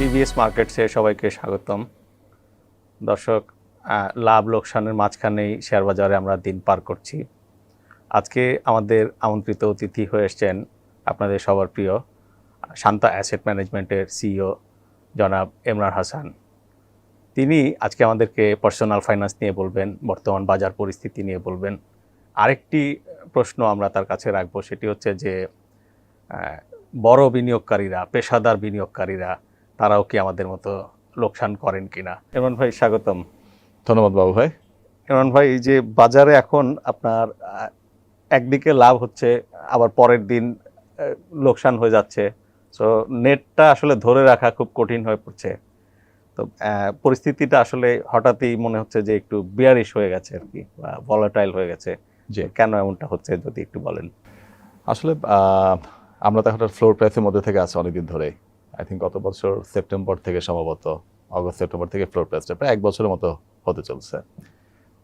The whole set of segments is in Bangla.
টিভিএস মার্কেটসে সবাইকে স্বাগতম। দর্শক, লাভ লোকসানের মাঝখানেই শেয়ার বাজারে আমরা দিন পার করছি। আজকে আমাদের আমন্ত্রিত অতিথি হয়ে এসছেন আপনাদের সবার প্রিয় শান্তা অ্যাসেট ম্যানেজমেন্টের সিইও জনাব এমরান হাসান। তিনি আজকে আমাদেরকে পার্সোনাল ফাইন্যান্স নিয়ে বলবেন, বর্তমান বাজার পরিস্থিতি নিয়ে বলবেন। আরেকটি প্রশ্ন আমরা তার কাছে রাখবো, সেটি হচ্ছে যে বড় বিনিয়োগকারীরা, পেশাদার বিনিয়োগকারীরা, তারাও কি আমাদের মতো লোকসান করেন কিনা। ইমরান ভাই, স্বাগতম। ধন্যবাদ বাবু ভাই। ইমরান ভাই, এই যে বাজারে এখন আপনার একদিকে লাভ হচ্ছে, আবার পরের দিন লোকসান হয়ে যাচ্ছে, সো নেটটা আসলে ধরে রাখা খুব কঠিন হয়ে পড়ছে। তো পরিস্থিতিটা আসলে হঠাৎই মনে হচ্ছে যে একটু বিয়ারিশ হয়ে গেছে আর কি, বা ভলাটাইল হয়ে গেছে। যে কেন এমনটা হচ্ছে যদি একটু বলেন। আসলে আমরা তো এখন ফ্লোর প্রাইসের মধ্যে থেকে আছি অনেকদিন ধরেই। আই থিঙ্ক গত বছর সেপ্টেম্বর থেকে, সম্ভবত অগস্ট সেপ্টেম্বর থেকে ফ্লোর প্রাইসটা প্রায় এক বছরের মতো হতে চলছে।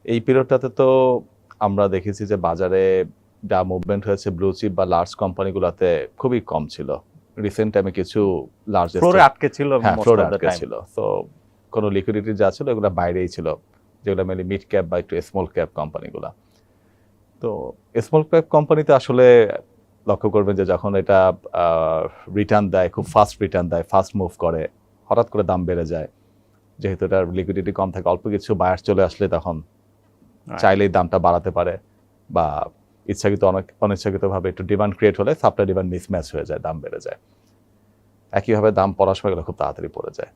এই পিরিয়ডটাতে তো আমরা দেখেছি যে বাজারে যা মুভমেন্ট হয়েছে ব্লু চিপ বা লার্জ কোম্পানিগুলোতে খুবই কম ছিল। রিসেন্ট টাইমে কিছু লার্জ ফ্লোরে আটকে ছিল, ফ্লোরে আটকে ছিল। তো কোনো লিকুইডিটি যা ছিল এগুলো বাইরেই ছিল, যেগুলো মেনলি মিড ক্যাপ বা একটু স্মল ক্যাপ কোম্পানিগুলো। তো স্মল ক্যাপ কোম্পানিতে আসলে লক্ষ্য করবেন যে যখন এটা রিটার্ন দেয়, খুব ফাস্ট রিটার্ন দেয়, ফাস্ট মুভ করে, হঠাৎ করে দাম বেড়ে যায়। যেহেতু এটার লিকুইডিটি কম থাকে, অল্প কিছু বায়ার চলে আসলে তখন চাইলেই দামটা বাড়াতে পারে, বা ইচ্ছাকৃত অনিচ্ছাকৃতভাবে একটু ডিমান্ড ক্রিয়েট হলে সাপ্লাই ডিমান্ড মিসম্যাচ হয়ে যায়, দাম বেড়ে যায়। একইভাবে দাম পড়ার সময় খুব তাড়াতাড়ি পড়ে যায়।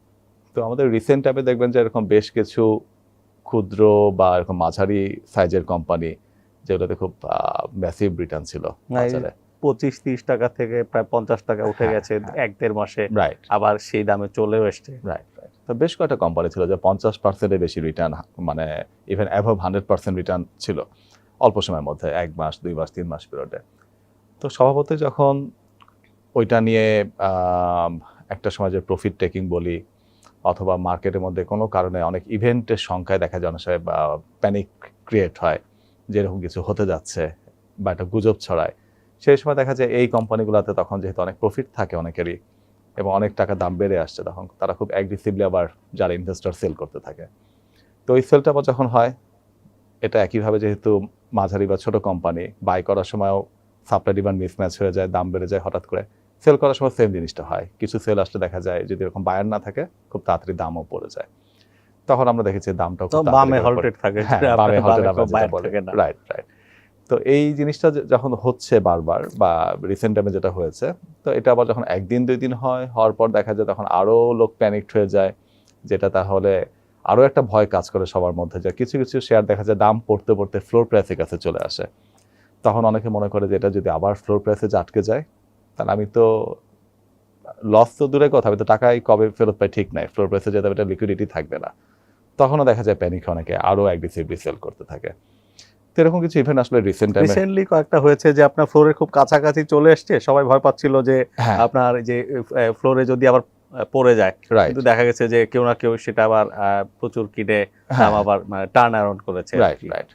তো আমাদের রিসেন্ট টাইমে দেখবেন যে এরকম বেশ কিছু ক্ষুদ্র বা এরকম মাঝারি সাইজের কোম্পানি যেগুলোতে খুব ম্যাসিভ রিটার্ন ছিল বাজারে, 25-30 টাকা থেকে প্রায় 50 টাকা উঠে গেছে 1-1.5 মাসে। রাইট, আবার সেই দামে চলেও এসছে। রাইট। তো বেশ কয়েকটা কোম্পানি ছিল যে 50%-এর বেশি রিটার্ন, মানে ইভেন অ্যাভাব 100% রিটার্ন ছিল অল্প সময়ের মধ্যে, 1 মাস, 2 মাস, 3 মাস পিরিয়ডে। তো স্বভাবতই যখন ওইটা নিয়ে একটা সময় যে প্রফিট টেকিং বলি, অথবা মার্কেটের মধ্যে কোনো কারণে অনেক ইভেন্টের সংখ্যায় দেখা যায় অনেক সময় প্যানিক ক্রিয়েট হয়, যেরকম কিছু হতে যাচ্ছে বা একটা গুজব ছড়ায়, সেই সময় দেখা যায় এই কোম্পানিগুলোতে তখন যেহেতু অনেক প্রফিট থাকে অনেকেরই এবং অনেক টাকা দাম বেড়ে আসছে, তখন তারা খুব অ্যাগ্রেসিভলি আবার যারা ইনভেস্টর সেল করতে থাকে। তো ওই সেলটা আবার যখন হয়, এটা একইভাবে যেহেতু মাঝারি বা ছোট কোম্পানি, বাই করার সময়ও সাপ্লাই ডিমান্ড মিসম্যাচ হয়ে যায়, দাম বেড়ে যায় হঠাৎ করে। সেল করার সময় সেম জিনিসটা হয়, কিছু সেল আসলে দেখা যায় যদি এরকম বায়ার না থাকে খুব তাড়াতাড়ি দামও পড়ে যায়। তখন আমরা দেখেছি দামটাও বামে হল্টেড থাকে, রাইট রাইট। তো এই জিনিসটা যখন হচ্ছে বারবার, বা রিসেন্ট টাইমে যেটা হয়েছে, তো এটা আবার যখন একদিন 2 দিন হওয়ার পর দেখা যায় তখন আরো লোক প্যানিকড হয়ে যায়, যেটা তাহলে আরো একটা ভয় কাজ করে সবার মধ্যে, যে কিছু কিছু শেয়ার দেখা যায় দাম পড়তে পড়তে ফ্লোর প্রাইসের কাছে চলে আসে। তখন অনেকে মনে করে যে এটা যদি আবার ফ্লোর প্রাইসে আটকে যায়, তাহলে আমি তো লস তো দূরের কথা, আমি তো টাকাই কবে ফেরত পাই ঠিক নাই, ফ্লোর প্রাইসে যেতে এটা লিকুইডিটি থাকবে না। তখনও দেখা যায় প্যানিক, অনেকে আরো অ্যাগ্রেসিভলি সেল করতে থাকে। তো এরকম কিছু ইভেন্ট আসলে রিসেন্টলি কয়েকটা হয়েছে যে আপনার ফ্লোরের খুব কাছাকাছি চলে এসছে, সবাই ভয় পাচ্ছিল যে আপনার যে ফ্লোরে যদি আবার পড়ে যায়, কিন্তু দেখা গেছে যে কেউ না কেউ সেটা আবার প্রচুর কিনে দাম আবার টার্ন অ্যারাউন্ড করেছে। Right right.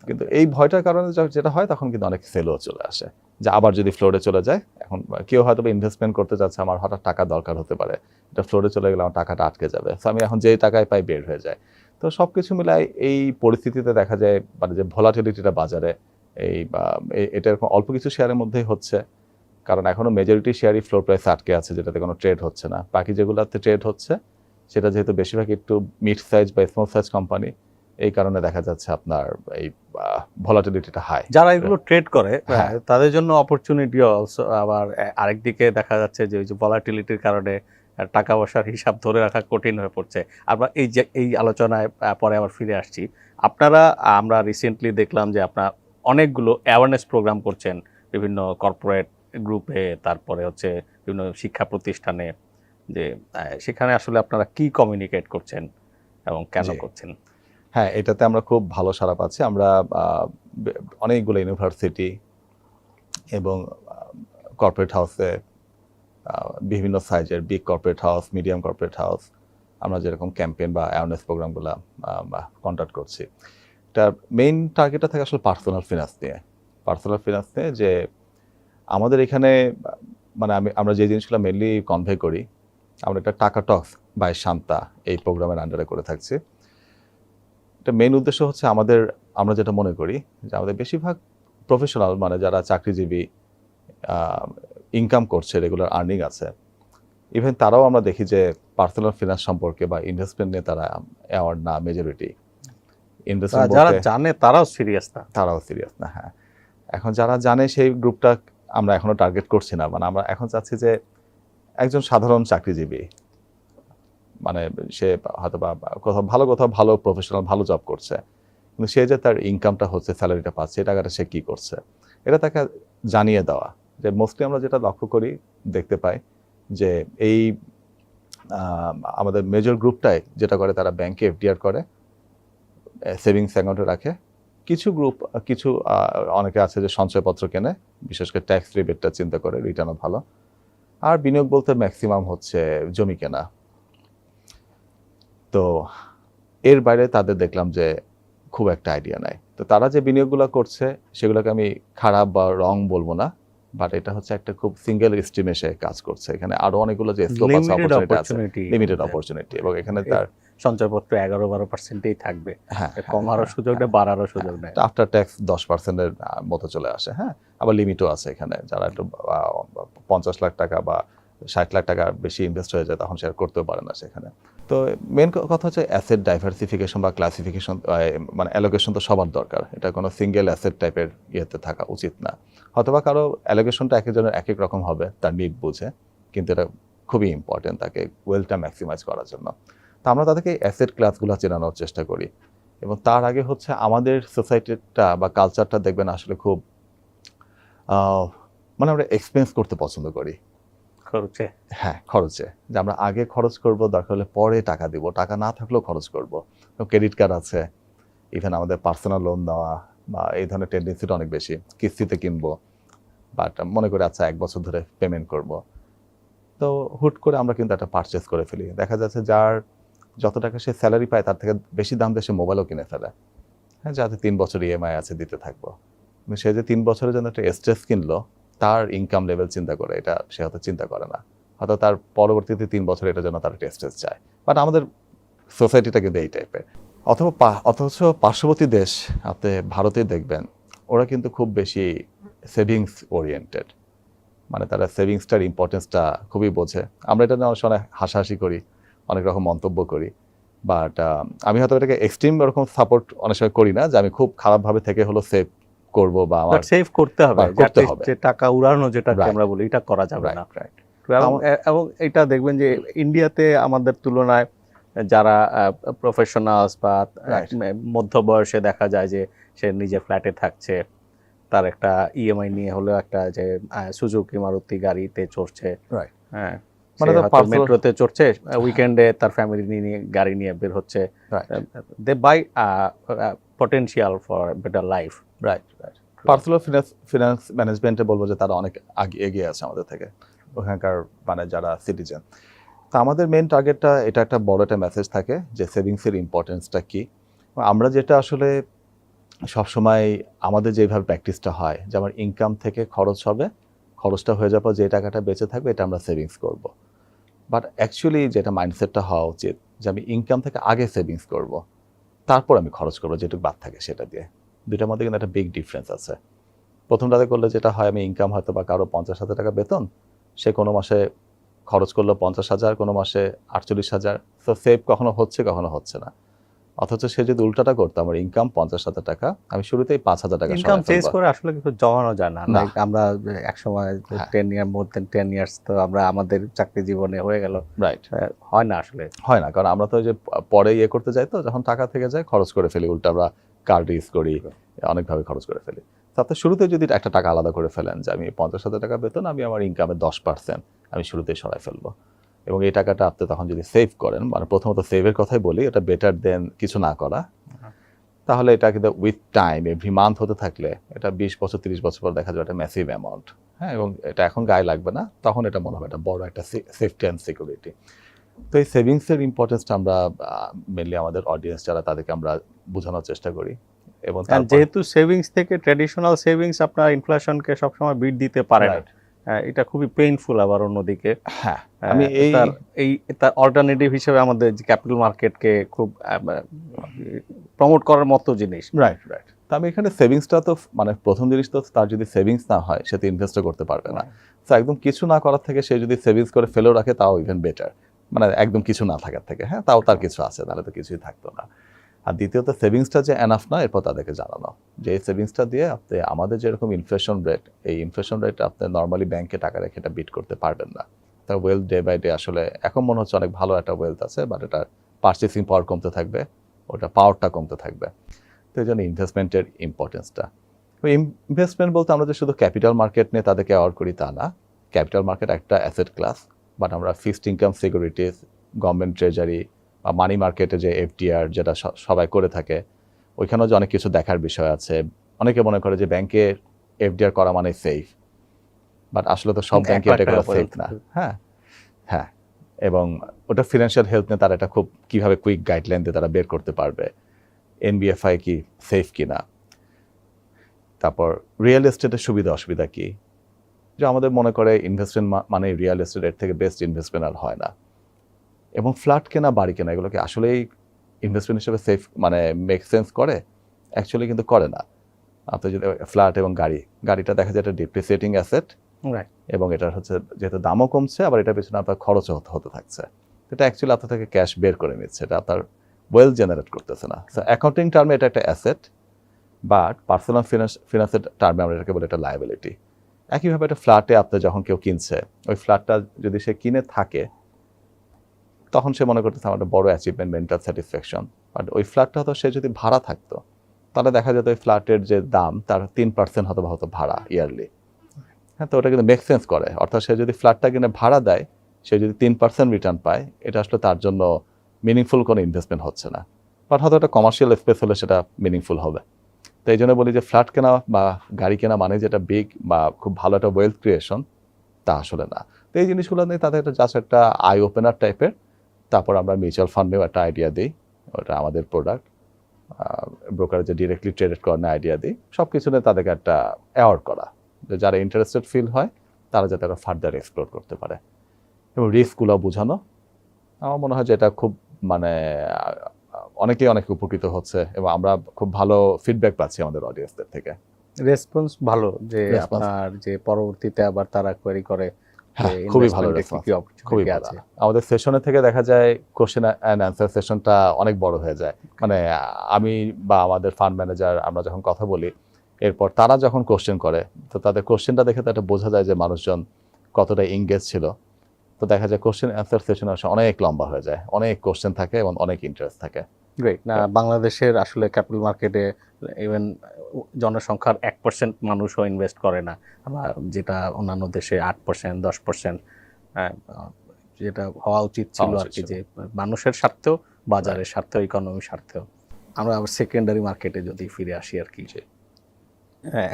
কিন্তু এই ভয়টার কারণে যেটা হয়, তখন কিন্তু অনেক সেলও চলে আসে, যে আবার যদি ফ্লোরে চলে যায়, এখন কেউ হয়তো ইনভেস্টমেন্ট করতে যাচ্ছে, আমার হঠাৎ টাকা দরকার হতে পারে, এটা ফ্লোরে চলে গেলে আমার টাকাটা আটকে যাবে, তো আমি এখন যে টাকায় পাই বের হয়ে যায়। তো সবকিছু মিলাই এই পরিস্থিতিতে দেখা যায় মানে যে ভলাটিলিটিটা বাজারে, এটা এরকম অল্প কিছু শেয়ারের মধ্যেই হচ্ছে, কারণ এখনো মেজরিটি শেয়ারই ফ্লোর প্রাইসে আটকে আছে, যেটাতে কোনো ট্রেড হচ্ছে না। বাকি যেগুলোতে ট্রেড হচ্ছে সেটা যেহেতু বেশিরভাগ একটু মিড সাইজ বা স্মল সাইজ কোম্পানি, এই কারণে দেখা যাচ্ছে আপনার এই ভলাটিলিটিটা হাই। যারা এগুলো ট্রেড করে তাদের জন্য অপরচুনিটি অলসো। আবার আরেকদিকে দেখা যাচ্ছে যে ওই যে ভলাটিলিটির কারণে টাকা পয়সার হিসাব ধরে রাখা কঠিন হয়ে পড়ছে। আমরা এই আলোচনায় পরে আবার ফিরে আসছি। আমরা রিসেন্টলি দেখলাম যে আপনার অনেকগুলো অ্যাওয়ারনেস প্রোগ্রাম করছেন বিভিন্ন কর্পোরেট গ্রুপে, তারপরে হচ্ছে বিভিন্ন শিক্ষা প্রতিষ্ঠানে, যে সেখানে আসলে আপনারা কি কমিউনিকেট করছেন এবং কেন করছেন? হ্যাঁ, এটাতে আমরা খুব ভালো সাড়া পাচ্ছি। আমরা অনেকগুলো ইউনিভার্সিটি এবং কর্পোরেট হাউসে, বিভিন্ন সাইজের big corporate house, medium corporate house, আমরা যেরকম ক্যাম্পেইন বা অ্যাওয়ারনেস প্রোগ্রামগুলো কন্ডাক্ট করছি। এটার মেইন টার্গেটটা থাকে আসলে পার্সোনাল ফিনান্স নিয়ে, যে আমাদের এখানে মানে আমরা যে জিনিসগুলো মেনলি কনভে করি, আমরা এটা টাকা টক্স বাই শান্তা এই প্রোগ্রামের আন্ডারে করে থাকছি। এটা মেইন উদ্দেশ্য হচ্ছে আমরা যেটা মনে করি যে আমাদের বেশিরভাগ প্রফেশনাল মানে যারা চাকরিজীবী ইনকাম করছে, রেগুলার আর্নিং আছে, ইভেন তারাও আমরা দেখি যে পার্সোনাল ফিনান্স সম্পর্কে বা ইনভেস্টমেন্ট নিয়ে তারা অ্যাওয়ার্ড না, মেজরিটি ইনভেস্টমেন্ট যারা জানে তারাও সিরিয়াস না। তারাও সিরিয়াস না। হ্যাঁ, এখন যারা জানে সেই গ্রুপটা আমরা এখনো টার্গেট করছি না। মানে আমরা এখন চাচ্ছি যে একজন সাধারণ চাকরিজীবী, মানে সে হয়তো বা কোথাও ভালো প্রফেশনাল ভালো জব করছে, কিন্তু সে যে তার ইনকামটা হচ্ছে, স্যালারিটা পাচ্ছে, এই টাকাটা সে কি করছে এটা তাকে জানিয়ে দেওয়া। যে মোস্টলি আমরা যেটা লক্ষ্য করি, দেখতে পাই যে এই আমাদের মেজর গ্রুপটাই যেটা করে, তারা ব্যাংকে এফডিআর করে, সেভিংস অ্যাকাউন্টে রাখে। কিছু অনেকে আছে যে সঞ্চয়পত্র কেনে, বিশেষ করে ট্যাক্স রিবেটটা চিন্তা করে, রিটার্নও ভালো। আর বিনিয়োগ বলতে ম্যাক্সিমাম হচ্ছে জমি কেনা। তো এর বাইরে তাদের দেখলাম যে খুব একটা আইডিয়া নাই। তো তারা যে বিনিয়োগগুলো করছে সেগুলোকে আমি খারাপ বা রং বলবো না, বাট এটা হচ্ছে একটা খুব সিঙ্গেল স্ট্রিমে কাজ করছে। এখানে আরো অনেকগুলো যে স্কোপ আছে, অপরচুনিটি আছে, লিমিটেড অপরচুনিটি, এবং এখানে তার সঞ্চয়পত্র 11-12%ই থাকবে। হ্যাঁ, কমারও সুযোগ নেই, বাড়ারও সুযোগ নেই। আফটার ট্যাক্স 10%-এর মতো চলে আসে। হ্যাঁ, আবার লিমিটও আছে এখানে। যারা একটু 50 লাখ টাকা বা 60 লাখ টাকা বেশি ইনভেস্ট হয়ে যায়, তখন শেয়ার করতেও পারে না সেখানে। তো মেন কথা হচ্ছে অ্যাসেট ডাইভার্সিফিকেশন বা ক্লাসিফিকেশন, মানে অ্যালোকেশন তো সবার দরকার। এটা কোনো সিঙ্গেল অ্যাসেট টাইপের ইয়েতে থাকা উচিত না। হয়তোবা কারো অ্যালোকেশনটা এক একজনের এক এক রকম হবে, তার নিড বুঝে, কিন্তু এটা খুবই ইম্পর্টেন্ট তাকে ওয়েলটা ম্যাক্সিমাইজ করার জন্য। তো আমরা তাদেরকে অ্যাসেট ক্লাসগুলো চেনানোর চেষ্টা করি। এবং তার আগে হচ্ছে আমাদের সোসাইটিটা বা কালচারটা দেখবেন আসলে খুব মানে আমরা এক্সপেন্স করতে পছন্দ করি। খরচে? হ্যাঁ, খরচে। যে আমরা আগে খরচ করব, দরকার হলে পরে টাকা দিব, টাকা না থাকলেও খরচ করব। ক্রেডিট কার্ড আছে, ইভেন আমাদের পার্সোনাল লোন দেওয়া বা এই ধরনের টেন্ডেন্সিটা অনেক বেশি। কিস্তিতে কিনবো, বাট মনে করে আচ্ছা 1 বছর ধরে পেমেন্ট করব। তো হুট করে আমরা কিন্তু একটা পারচেস করে ফেলি। দেখা যাচ্ছে যার যত টাকা সে স্যালারি পায় তার থেকে বেশি দাম দিয়ে সে মোবাইলও কিনে ফেলে। হ্যাঁ, যাতে 3 বছর ইএমআই আছে, দিতে থাকবো। কিন্তু সে যে 3 বছরের জন্য একটা এস্টেস কিনলো, তার ইনকাম লেভেল চিন্তা করে, এটা সে হয়তো চিন্তা করে না। হয়তো তার পরবর্তীতে 3 বছর এটার জন্য তার একটা এস্টেস চায়। বাট আমাদের সোসাইটিটা কিন্তু এই টাইপের। অথচ পার্শ্ববর্তী দেশ, আপনি ভারতে দেখবেন, ওরা কিন্তু খুব বেশি সেভিংস ওরিয়েন্টেড। মানে তারা সেভিংসটার ইম্পর্টেন্সটা খুবই বোঝে। আমরা এটা নিয়ে অনেক সময় হাসাহাসি করি, অনেক রকম মন্তব্য করি, বাট আমি হয়তো এটাকে এক্সট্রিম ওরকম সাপোর্ট অনেক সময় করি না, যে আমি খুব খারাপভাবে থেকে হলো সেভ করবো বা আমার সেভ করতে হবে। যে টাকা উড়ানো যেটাকে আমরা বলি, এটা করা যাবে না। এবং এটা দেখবেন যে ইন্ডিয়াতে আমাদের তুলনায় যারা প্রফেশনালস বা মধ্য বয়সে দেখা যায় যে সে নিজে ফ্ল্যাটে থাকছে, তার একটা ইএমআই নিয়ে হলেও একটা যে সুজুকি মারুতি গাড়িতে চড়ছে, হ্যাঁ, মানে মেট্রোতে চড়ছে, উইকেন্ডে তার ফ্যামিলি নিয়ে গাড়ি নিয়ে বের হচ্ছে, they buy potential for better life. Right. Personal finance ম্যানেজমেন্টে বলবো যে তারা অনেক এগিয়ে আছে আমাদের থেকে, ওখানকার মানে যারা সিটিজেন। তো আমাদের মেন টার্গেটটা, এটা একটা বড় একটা মেসেজ থাকে যে সেভিংসের ইম্পর্টেন্সটা কি। আমরা যেটা আসলে সবসময় আমাদের যেভাবে প্র্যাকটিসটা হয়, যে আমার ইনকাম থেকে খরচ হবে, খরচটা হয়ে যাওয়ার পর যে টাকাটা বেঁচে থাকবে এটা আমরা সেভিংস করব। বাট অ্যাকচুয়ালি যেটা মাইন্ডসেটটা হওয়া উচিত, যে আমি ইনকাম থেকে আগে সেভিংস করব, তারপর আমি খরচ করবো যেটুকু বাদ থাকে সেটা দিয়ে। দুইটার মধ্যে কিন্তু একটা বিগ ডিফারেন্স আছে। প্রথমটাতে করলে যেটা হয়, আমি ইনকাম হয়তো বা কারো 50,000 টাকা বেতন, সে কোনো মাসে খরচ করলো 50,000, কোনো মাসে 48,000। তো সেভ কখনো হচ্ছে, কখনো হচ্ছে না। অথচ সে যদি উল্টাটা করতো, আমার ইনকাম 50,000 টাকা, আমি শুরুতেই 5,000 টাকা ইনকাম চেঞ্জ করে আসলে কিছু জমানো যায় না। আমরা এক সময় 10 ইয়ার মোর দেন 10 ইয়ার্স তো আমরা আমাদের চাকরি জীবনে হয়ে গেল, রাইট, হয় না, আসলে হয় না। কারণ আমরা তো যে পরে ইয়ে করতে যাই, তো যখন টাকা থেকে যায় খরচ করে ফেলি, উল্টা আমরা কার্ড ইউজ করি, অনেকভাবে খরচ করে ফেলি। তাতে শুরুতে যদি একটা টাকা আলাদা করে ফেলেন, যে আমি 50,000 টাকা বেতন, আমি আমার ইনকামের 10% আমি শুরুতেই সরাই ফেলবো, এবং এই টাকাটা আপনি তখন যদি সেভ করেন, মানে প্রথমত সেভের কথাই বলি, এটা বেটার দেন কিছু না করা। তাহলে এটা কিন্তু উইথ টাইম, এভরি মান্থ হতে থাকলে, এটা 20 বছর 30 বছর পর দেখা যাবে একটা ম্যাসিভ অ্যামাউন্ট। হ্যাঁ, এবং এটা এখন গায়ে লাগবে না, তখন এটা মনে হবে একটা বড় একটা সেফটি অ্যান্ড সিকিউরিটি। তো এই সেভিংসের ইম্পর্টেন্সটা আমরা মেনলি আমাদের অডিয়েন্স যারা, তাদেরকে আমরা বোঝানোর চেষ্টা করি। এবং যেহেতু সেভিংস থেকে ট্র্যাডিশনাল সেভিংস আপনার ইনফ্লেশনকে সবসময় বিট দিতে পারে না, এটা খুবই পেইনফুল আবার অন্যদিকে। হ্যাঁ, আমি তার অল্টারনেটিভ হিসেবে আমাদের ক্যাপিটাল মার্কেটকে খুব প্রমোট করার মতো জিনিস। রাইট। তো আমি এখানে সেভিংসটা তো মানে প্রথম জিনিস তো তার যদি সেভিংস না হয় সে তো ইনভেস্টও করতে পারবে না। তো একদম কিছু না করার থেকে সে যদি সেভিংস করে ফেলেও রাখে তাও ইভেন বেটার, মানে একদম কিছু না থাকার থেকে। হ্যাঁ, তাও তার কিছু আছে, তাহলে তো কিছুই থাকতো না। আর দ্বিতীয়ত সেভিংসটা যে এনাফ না, এরপর তাদেরকে জানানো যে এই সেভিংসটা দিয়ে আপনি আমাদের যেরকম ইনফ্লেশন রেট, এই ইনফ্লেশন রেট আপনি নর্মালি ব্যাংকে টাকা রেখে এটা বিট করতে পারবেন না। তার ওয়েলথ ডে বাই ডে আসলে এখন মনে হচ্ছে অনেক ভালো একটা ওয়েলথ আছে, বাট এটার পারচেসিং পাওয়ার কমতে থাকবে, ওটা পাওয়ারটা কমতে থাকবে। তো এই জন্য ইনভেস্টমেন্টের ইম্পর্টেন্সটা, ওই ইনভেস্টমেন্ট বলতে আমরা যে শুধু ক্যাপিটাল মার্কেট নিয়ে তাদেরকে অ্যাওয়ার্ড করি তা না। ক্যাপিটাল মার্কেট একটা অ্যাসেট ক্লাস, বাট আমরা fixed income securities, government treasury বা মানি মার্কেটে যে এফডিআর যেটা সবাই করে থাকে, ওইখানেও যে অনেক কিছু দেখার বিষয় আছে। অনেকে মনে করে যে ব্যাংকে এফডিআর করা মানে সেফ, বাট আসলে তো সব ব্যাংকে এটা করা সেফ না। হ্যাঁ, এবং ওটা ফিনান্সিয়াল হেলথ নিয়ে তারা এটা খুব কীভাবে কুইক গাইডলাইন দিয়ে তারা বের করতে পারবে, এনবিএফআই কি সেফ কিনা, তারপর রিয়েল এস্টেটের সুবিধা অসুবিধা কি। যে আমাদের মনে করে ইনভেস্টমেন্ট মানে রিয়েল এস্টেটের থেকে বেস্ট ইনভেস্টমেন্ট আর হয় না, এবং ফ্ল্যাট কেনা বাড়ি কেনা এগুলোকে আসলেই ইনভেস্টমেন্ট হিসেবে সেফ মানে মেক সেন্স করে, অ্যাকচুয়ালি কিন্তু করে না। আপনি যদি ফ্ল্যাট এবং গাড়িটা দেখা যায় একটা ডিপ্রিসিয়েটিং অ্যাসেট, এবং এটার হচ্ছে যেহেতু দামও কমছে, আবার এটার পেছনে আপনার খরচও হতে থাকছে, এটা অ্যাকচুয়ালি আপনার থেকে ক্যাশ বের করে নিচ্ছে, এটা আপনার ওয়েলথ জেনারেট করতেছে না। সো অ্যাকাউন্টিং টার্মে এটা একটা অ্যাসেট, বাট পার্সোনাল ফিনান্সের টার্মে আমরা এটাকে বলি একটা লায়াবিলিটি। একইভাবে একটা ফ্ল্যাটে আপনি যখন কেউ কিনছে, ওই ফ্ল্যাটটা যদি সে কিনে থাকে তখন সে মনে করতেছে আমার একটা বড় অ্যাচিভমেন্ট, মেন্টাল স্যাটিসফ্যাকশন। বাট ওই ফ্ল্যাটটা হয়তো সে যদি ভাড়া থাকতো, তাহলে দেখা যেত ওই ফ্ল্যাটের যে দাম তার 3% হয়তো ভাড়া ইয়ারলি। হ্যাঁ, তো ওটা কিন্তু মেক সেন্স করে। অর্থাৎ সে যদি ফ্ল্যাটটা কিনে ভাড়া দেয়, সে যদি 3% রিটার্ন পায়, এটা আসলে তার জন্য মিনিংফুল কোনো ইনভেস্টমেন্ট হচ্ছে না। বাট হয়তো একটা কমার্শিয়াল স্পেস হলে সেটা মিনিংফুল হবে। তো এই জন্য বলি যে ফ্ল্যাট কেনা বা গাড়ি কেনা মানে যেটা বিগ বা খুব ভালো একটা ওয়েলথ ক্রিয়েশন, তা আসলে না। তো এই জিনিসগুলো নিয়ে তাদের একটা জাস্ট একটা আই ওপেনার টাইপের। তারপর আমরা মিউচুয়াল ফান্ডেও একটা আইডিয়া দিই, ওটা আমাদের প্রোডাক্ট, ব্রোকার যে ডিরেক্টলি ট্রেডেড করার আইডিয়া দিই। সব কিছু নিয়ে তাদেরকে একটা অ্যাওয়ার্ড করা, যে যারা ইন্টারেস্টেড ফিল হয় তারা যাতে আরও ফার্দার এক্সপ্লোর করতে পারে, এবং রিস্কগুলো বোঝানো। আমার মনে হয় যে এটা খুব মানে অনেকেই অনেক উপকৃত হচ্ছে, এবং আমরা খুব ভালো ফিডব্যাক পাচ্ছি আমাদের অডিয়েন্সদের থেকে। রেসপন্স ভালো, যে আপনার যে পরবর্তীতে আবার তারা কোয়েরি করে। হ্যাঁ, খুবই ভালো রেসপন্স, খুবই ভালো। আমাদের সেশনে থেকে দেখা যায় কোশ্চেন অ্যান্ড অ্যান্সার সেশনটা অনেক বড় হয়ে যায়। মানে আমি বা আমাদের ফান্ড ম্যানেজার আমরা যখন কথা বলি, এরপর তারা যখন কোশ্চেন করে, তো তাদের কোশ্চেনটা দেখে তো একটা বোঝা যায় যে মানুষজন কতটা এঙ্গেজ ছিল। তো দেখা যায় কোশ্চেন অ্যান্সার সেশন আসলে অনেক লম্বা হয়ে যায়, অনেক কোশ্চেন থাকে এবং অনেক ইন্টারেস্ট থাকে। গ্রেট। না, বাংলাদেশের আসলে ক্যাপিটাল মার্কেটে ইভেন জনসংখ্যার 1% মানুষও ইনভেস্ট করে না, যেটা অন্যান্য দেশে 8%, 10%, যেটা হওয়া উচিত ছিল আর কি, যে মানুষের স্বার্থেও, বাজারের স্বার্থেও, ইকোনমির স্বার্থেও। আমরা আবার সেকেন্ডারি মার্কেটে যদি ফিরে আসি আর কি,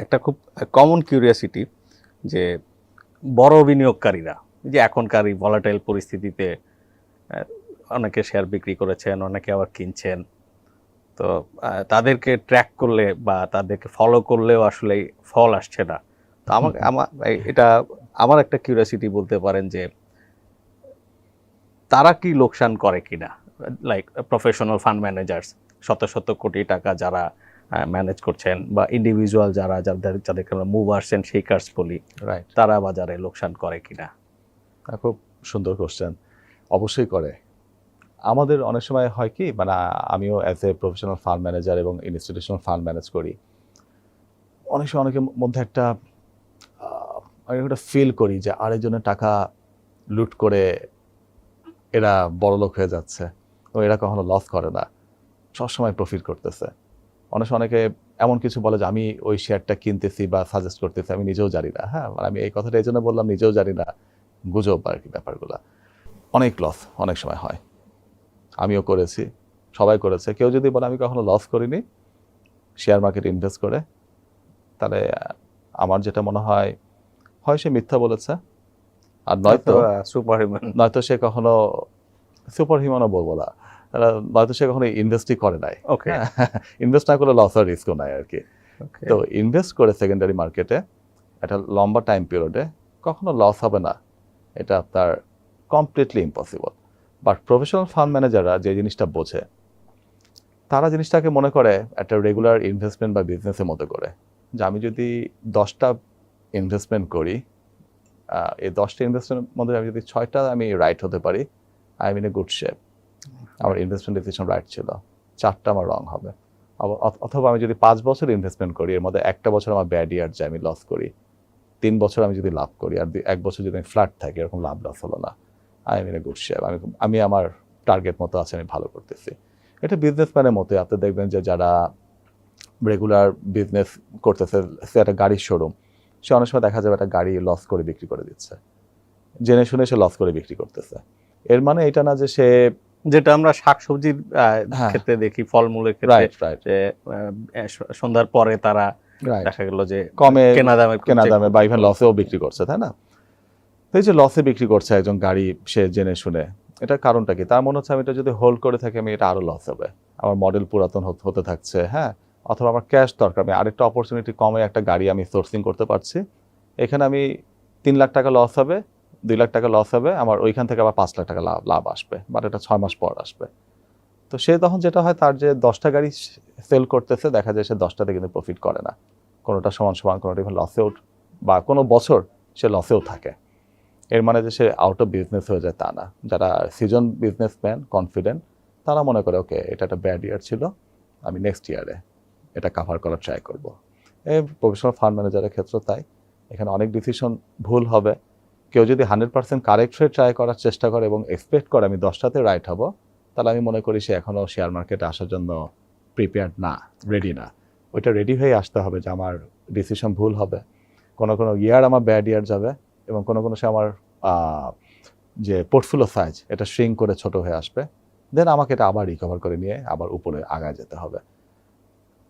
একটা খুব কমন কিউরিয়াসিটি, যে বড় বিনিয়োগকারীরা যে এখনকার এই ভলাটাইল পরিস্থিতিতে অনেকে শেয়ার বিক্রি করেছেন, অনেকে আবার কিনছেন, তো তাদেরকে ট্র্যাক করলে বা তাদেরকে ফলো করলেও আসলে ফল আসছে না। তো এটা আমার একটা কিউরিয়াসিটি বলতে পারেন, যে তারা কি লোকসান করে কিনা, লাইক প্রফেশনাল ফান্ড ম্যানেজার্স শত শত কোটি টাকা যারা ম্যানেজ করছেন, বা ইন্ডিভিজুয়াল যাদেরকে আমরা মুভার্স এন্ড শেকার্স বলি, রাইট, তারা বাজারে লোকসান করে কিনা? খুব সুন্দর কোশ্চেন। অবশ্যই করে। আমাদের অনেক সময় হয় কি, মানে আমিও as a professional fund manager এবং ইনস্টিটিউশনাল ফান্ড ম্যানেজ করি, অনেক সময় অনেকের মধ্যে একটা ফিল করি যে আরেকজনের টাকা লুট করে এরা বড়লোক হয়ে যাচ্ছে, তো এরা কখনো লস করে না, সবসময় প্রফিট করতেছে। অনেকে এমন কিছু বলে যে আমি ওই শেয়ারটা কিনতেছি বা সাজেস্ট করতেছি, আমি নিজেও জানি না। হ্যাঁ, মানে আমি এই কথাটা এই জন্য বললাম, নিজেও জানি না, গুজব আর কি ব্যাপারগুলো। অনেক লস অনেক সময় হয়, আমিও করেছি, সবাই করেছে। কেউ যদি বলে আমি কখনো লস করিনি শেয়ার মার্কেটে ইনভেস্ট করে, তাহলে আমার যেটা মনে হয় সে মিথ্যা বলেছে, আর নয়তো সে কখনো সুপার হিউম্যানও বলবো না, নয়তো সে কখনো ইনভেস্টই করে নাই। ইনভেস্ট না করলে লস আর রিস্কও নাই আর কি। তো ইনভেস্ট করে সেকেন্ডারি মার্কেটে একটা লম্বা টাইম পিরিয়ডে কখনো লস হবে না, এটা আপনার completely impossible. But professional fund ম্যানেজাররা যে জিনিসটা বোঝে, তারা জিনিসটাকে মনে করে একটা রেগুলার ইনভেস্টমেন্ট বা বিজনেসের মতো করে, যে আমি যদি 10টা ইনভেস্টমেন্ট করি, এই 10টা ইনভেস্টমেন্টের মধ্যে আমি যদি 6টা আমি রাইট হতে পারি, I am in a good shape, আমার ইনভেস্টমেন্ট ডিসিশন রাইট ছিল, 4টা আমার রং হবে। অথবা আমি যদি 5 বছর ইনভেস্টমেন্ট করি, এর মধ্যে একটা বছর আমার ব্যাড ইয়ার যায়, আমি লস করি, 3 বছর আমি যদি লাভ করি, আর 1 বছর যদি আমি ফ্ল্যাট থাকি, এরকম লাভ লস হলো না, I am in a good shape, আমি আমার টার্গেট মতো আছে, আমি ভালো করতেছি। এটা বিজনেসম্যানের মতো। আপনি দেখবেন যে যারা রেগুলার বিজনেস করতেছে, সে একটা গাড়ির শোরুম, সে অনেক সময় দেখা যাবে একটা গাড়ি লস করে বিক্রি করে দিচ্ছে, জেনে শুনে সে লস করে বিক্রি করতেছে। এর মানে এটা না যে সে, যেটা আমরা শাকসবজির হ্যাঁ, ক্ষেত্রে দেখি, ফলমূলের ক্ষেত্রে, রাইট রাইট যে সন্ধ্যার পরে তারা রাইট দেখা গেল যে কমে কেনা দামে বা ইভেন লসেও বিক্রি করছে, তাই না? তো এই যে লসে বিক্রি করছে একজন গাড়ি, সে জেনে শুনে, এটার কারণটা কি? তার মনে হচ্ছে আমি এটা যদি হোল্ড করে থাকি, আমি এটা আরো লস হবে, আমার মডেল পুরাতন হতে থাকছে, হ্যাঁ, অথবা আমার ক্যাশ দরকার, আমি আরেকটা অপরচুনিটি কমে একটা গাড়ি আমি সোর্সিং করতে পারছি, এখানে আমি 3 লাখ টাকা লস হবে, 2 লাখ টাকা লস হবে, আমার ওইখান থেকে আবার 5 লাখ টাকা লাভ আসবে, বাট এটা 6 মাস পর আসবে। তো সে তখন যেটা হয়, তার যে 10টা গাড়ি সেল করতেছে, দেখা যায় সে 10টাতে কিন্তু প্রফিট করে না, কোনোটা সমান সমান, কোনোটা লসেও, বা কোনো বছর সে লসেও থাকে। এর মানে যে সে আউট অফ বিজনেস হয়ে যায় তা না। যারা সিজন বিজনেসম্যান, কনফিডেন্ট, তারা মনে করে ওকে, এটা একটা ব্যাড ইয়ার ছিল, আমি নেক্সট ইয়ারে এটা কাভার করার ট্রাই করব। এই প্রফেশনাল ফান্ড ম্যানেজারের ক্ষেত্রে তাই, এখানে অনেক ডিসিশন ভুল হবে। কেউ যদি 100% কারেক্ট হয়ে ট্রাই করার চেষ্টা করে এবং এক্সপেক্ট করে আমি 10টাতে রাইট হব, তাহলে আমি মনে করি সে এখনও শেয়ার মার্কেটে আসার জন্য প্রিপেয়ার্ড না, রেডি না। ওইটা রেডি হয়ে আসতে হবে যে আমার ডিসিশন ভুল হবে, কোনো কোনো ইয়ার আমার ব্যাড ইয়ার যাবে, এবং কোনো কোনো সে আমার যে পোর্টফোলিও সাইজ, এটা শ্রিঙ্ক করে ছোট হয়ে আসবে, দেন আমাকে এটা আবার রিকভার করে নিয়ে আবার উপরে আগায় যেতে হবে।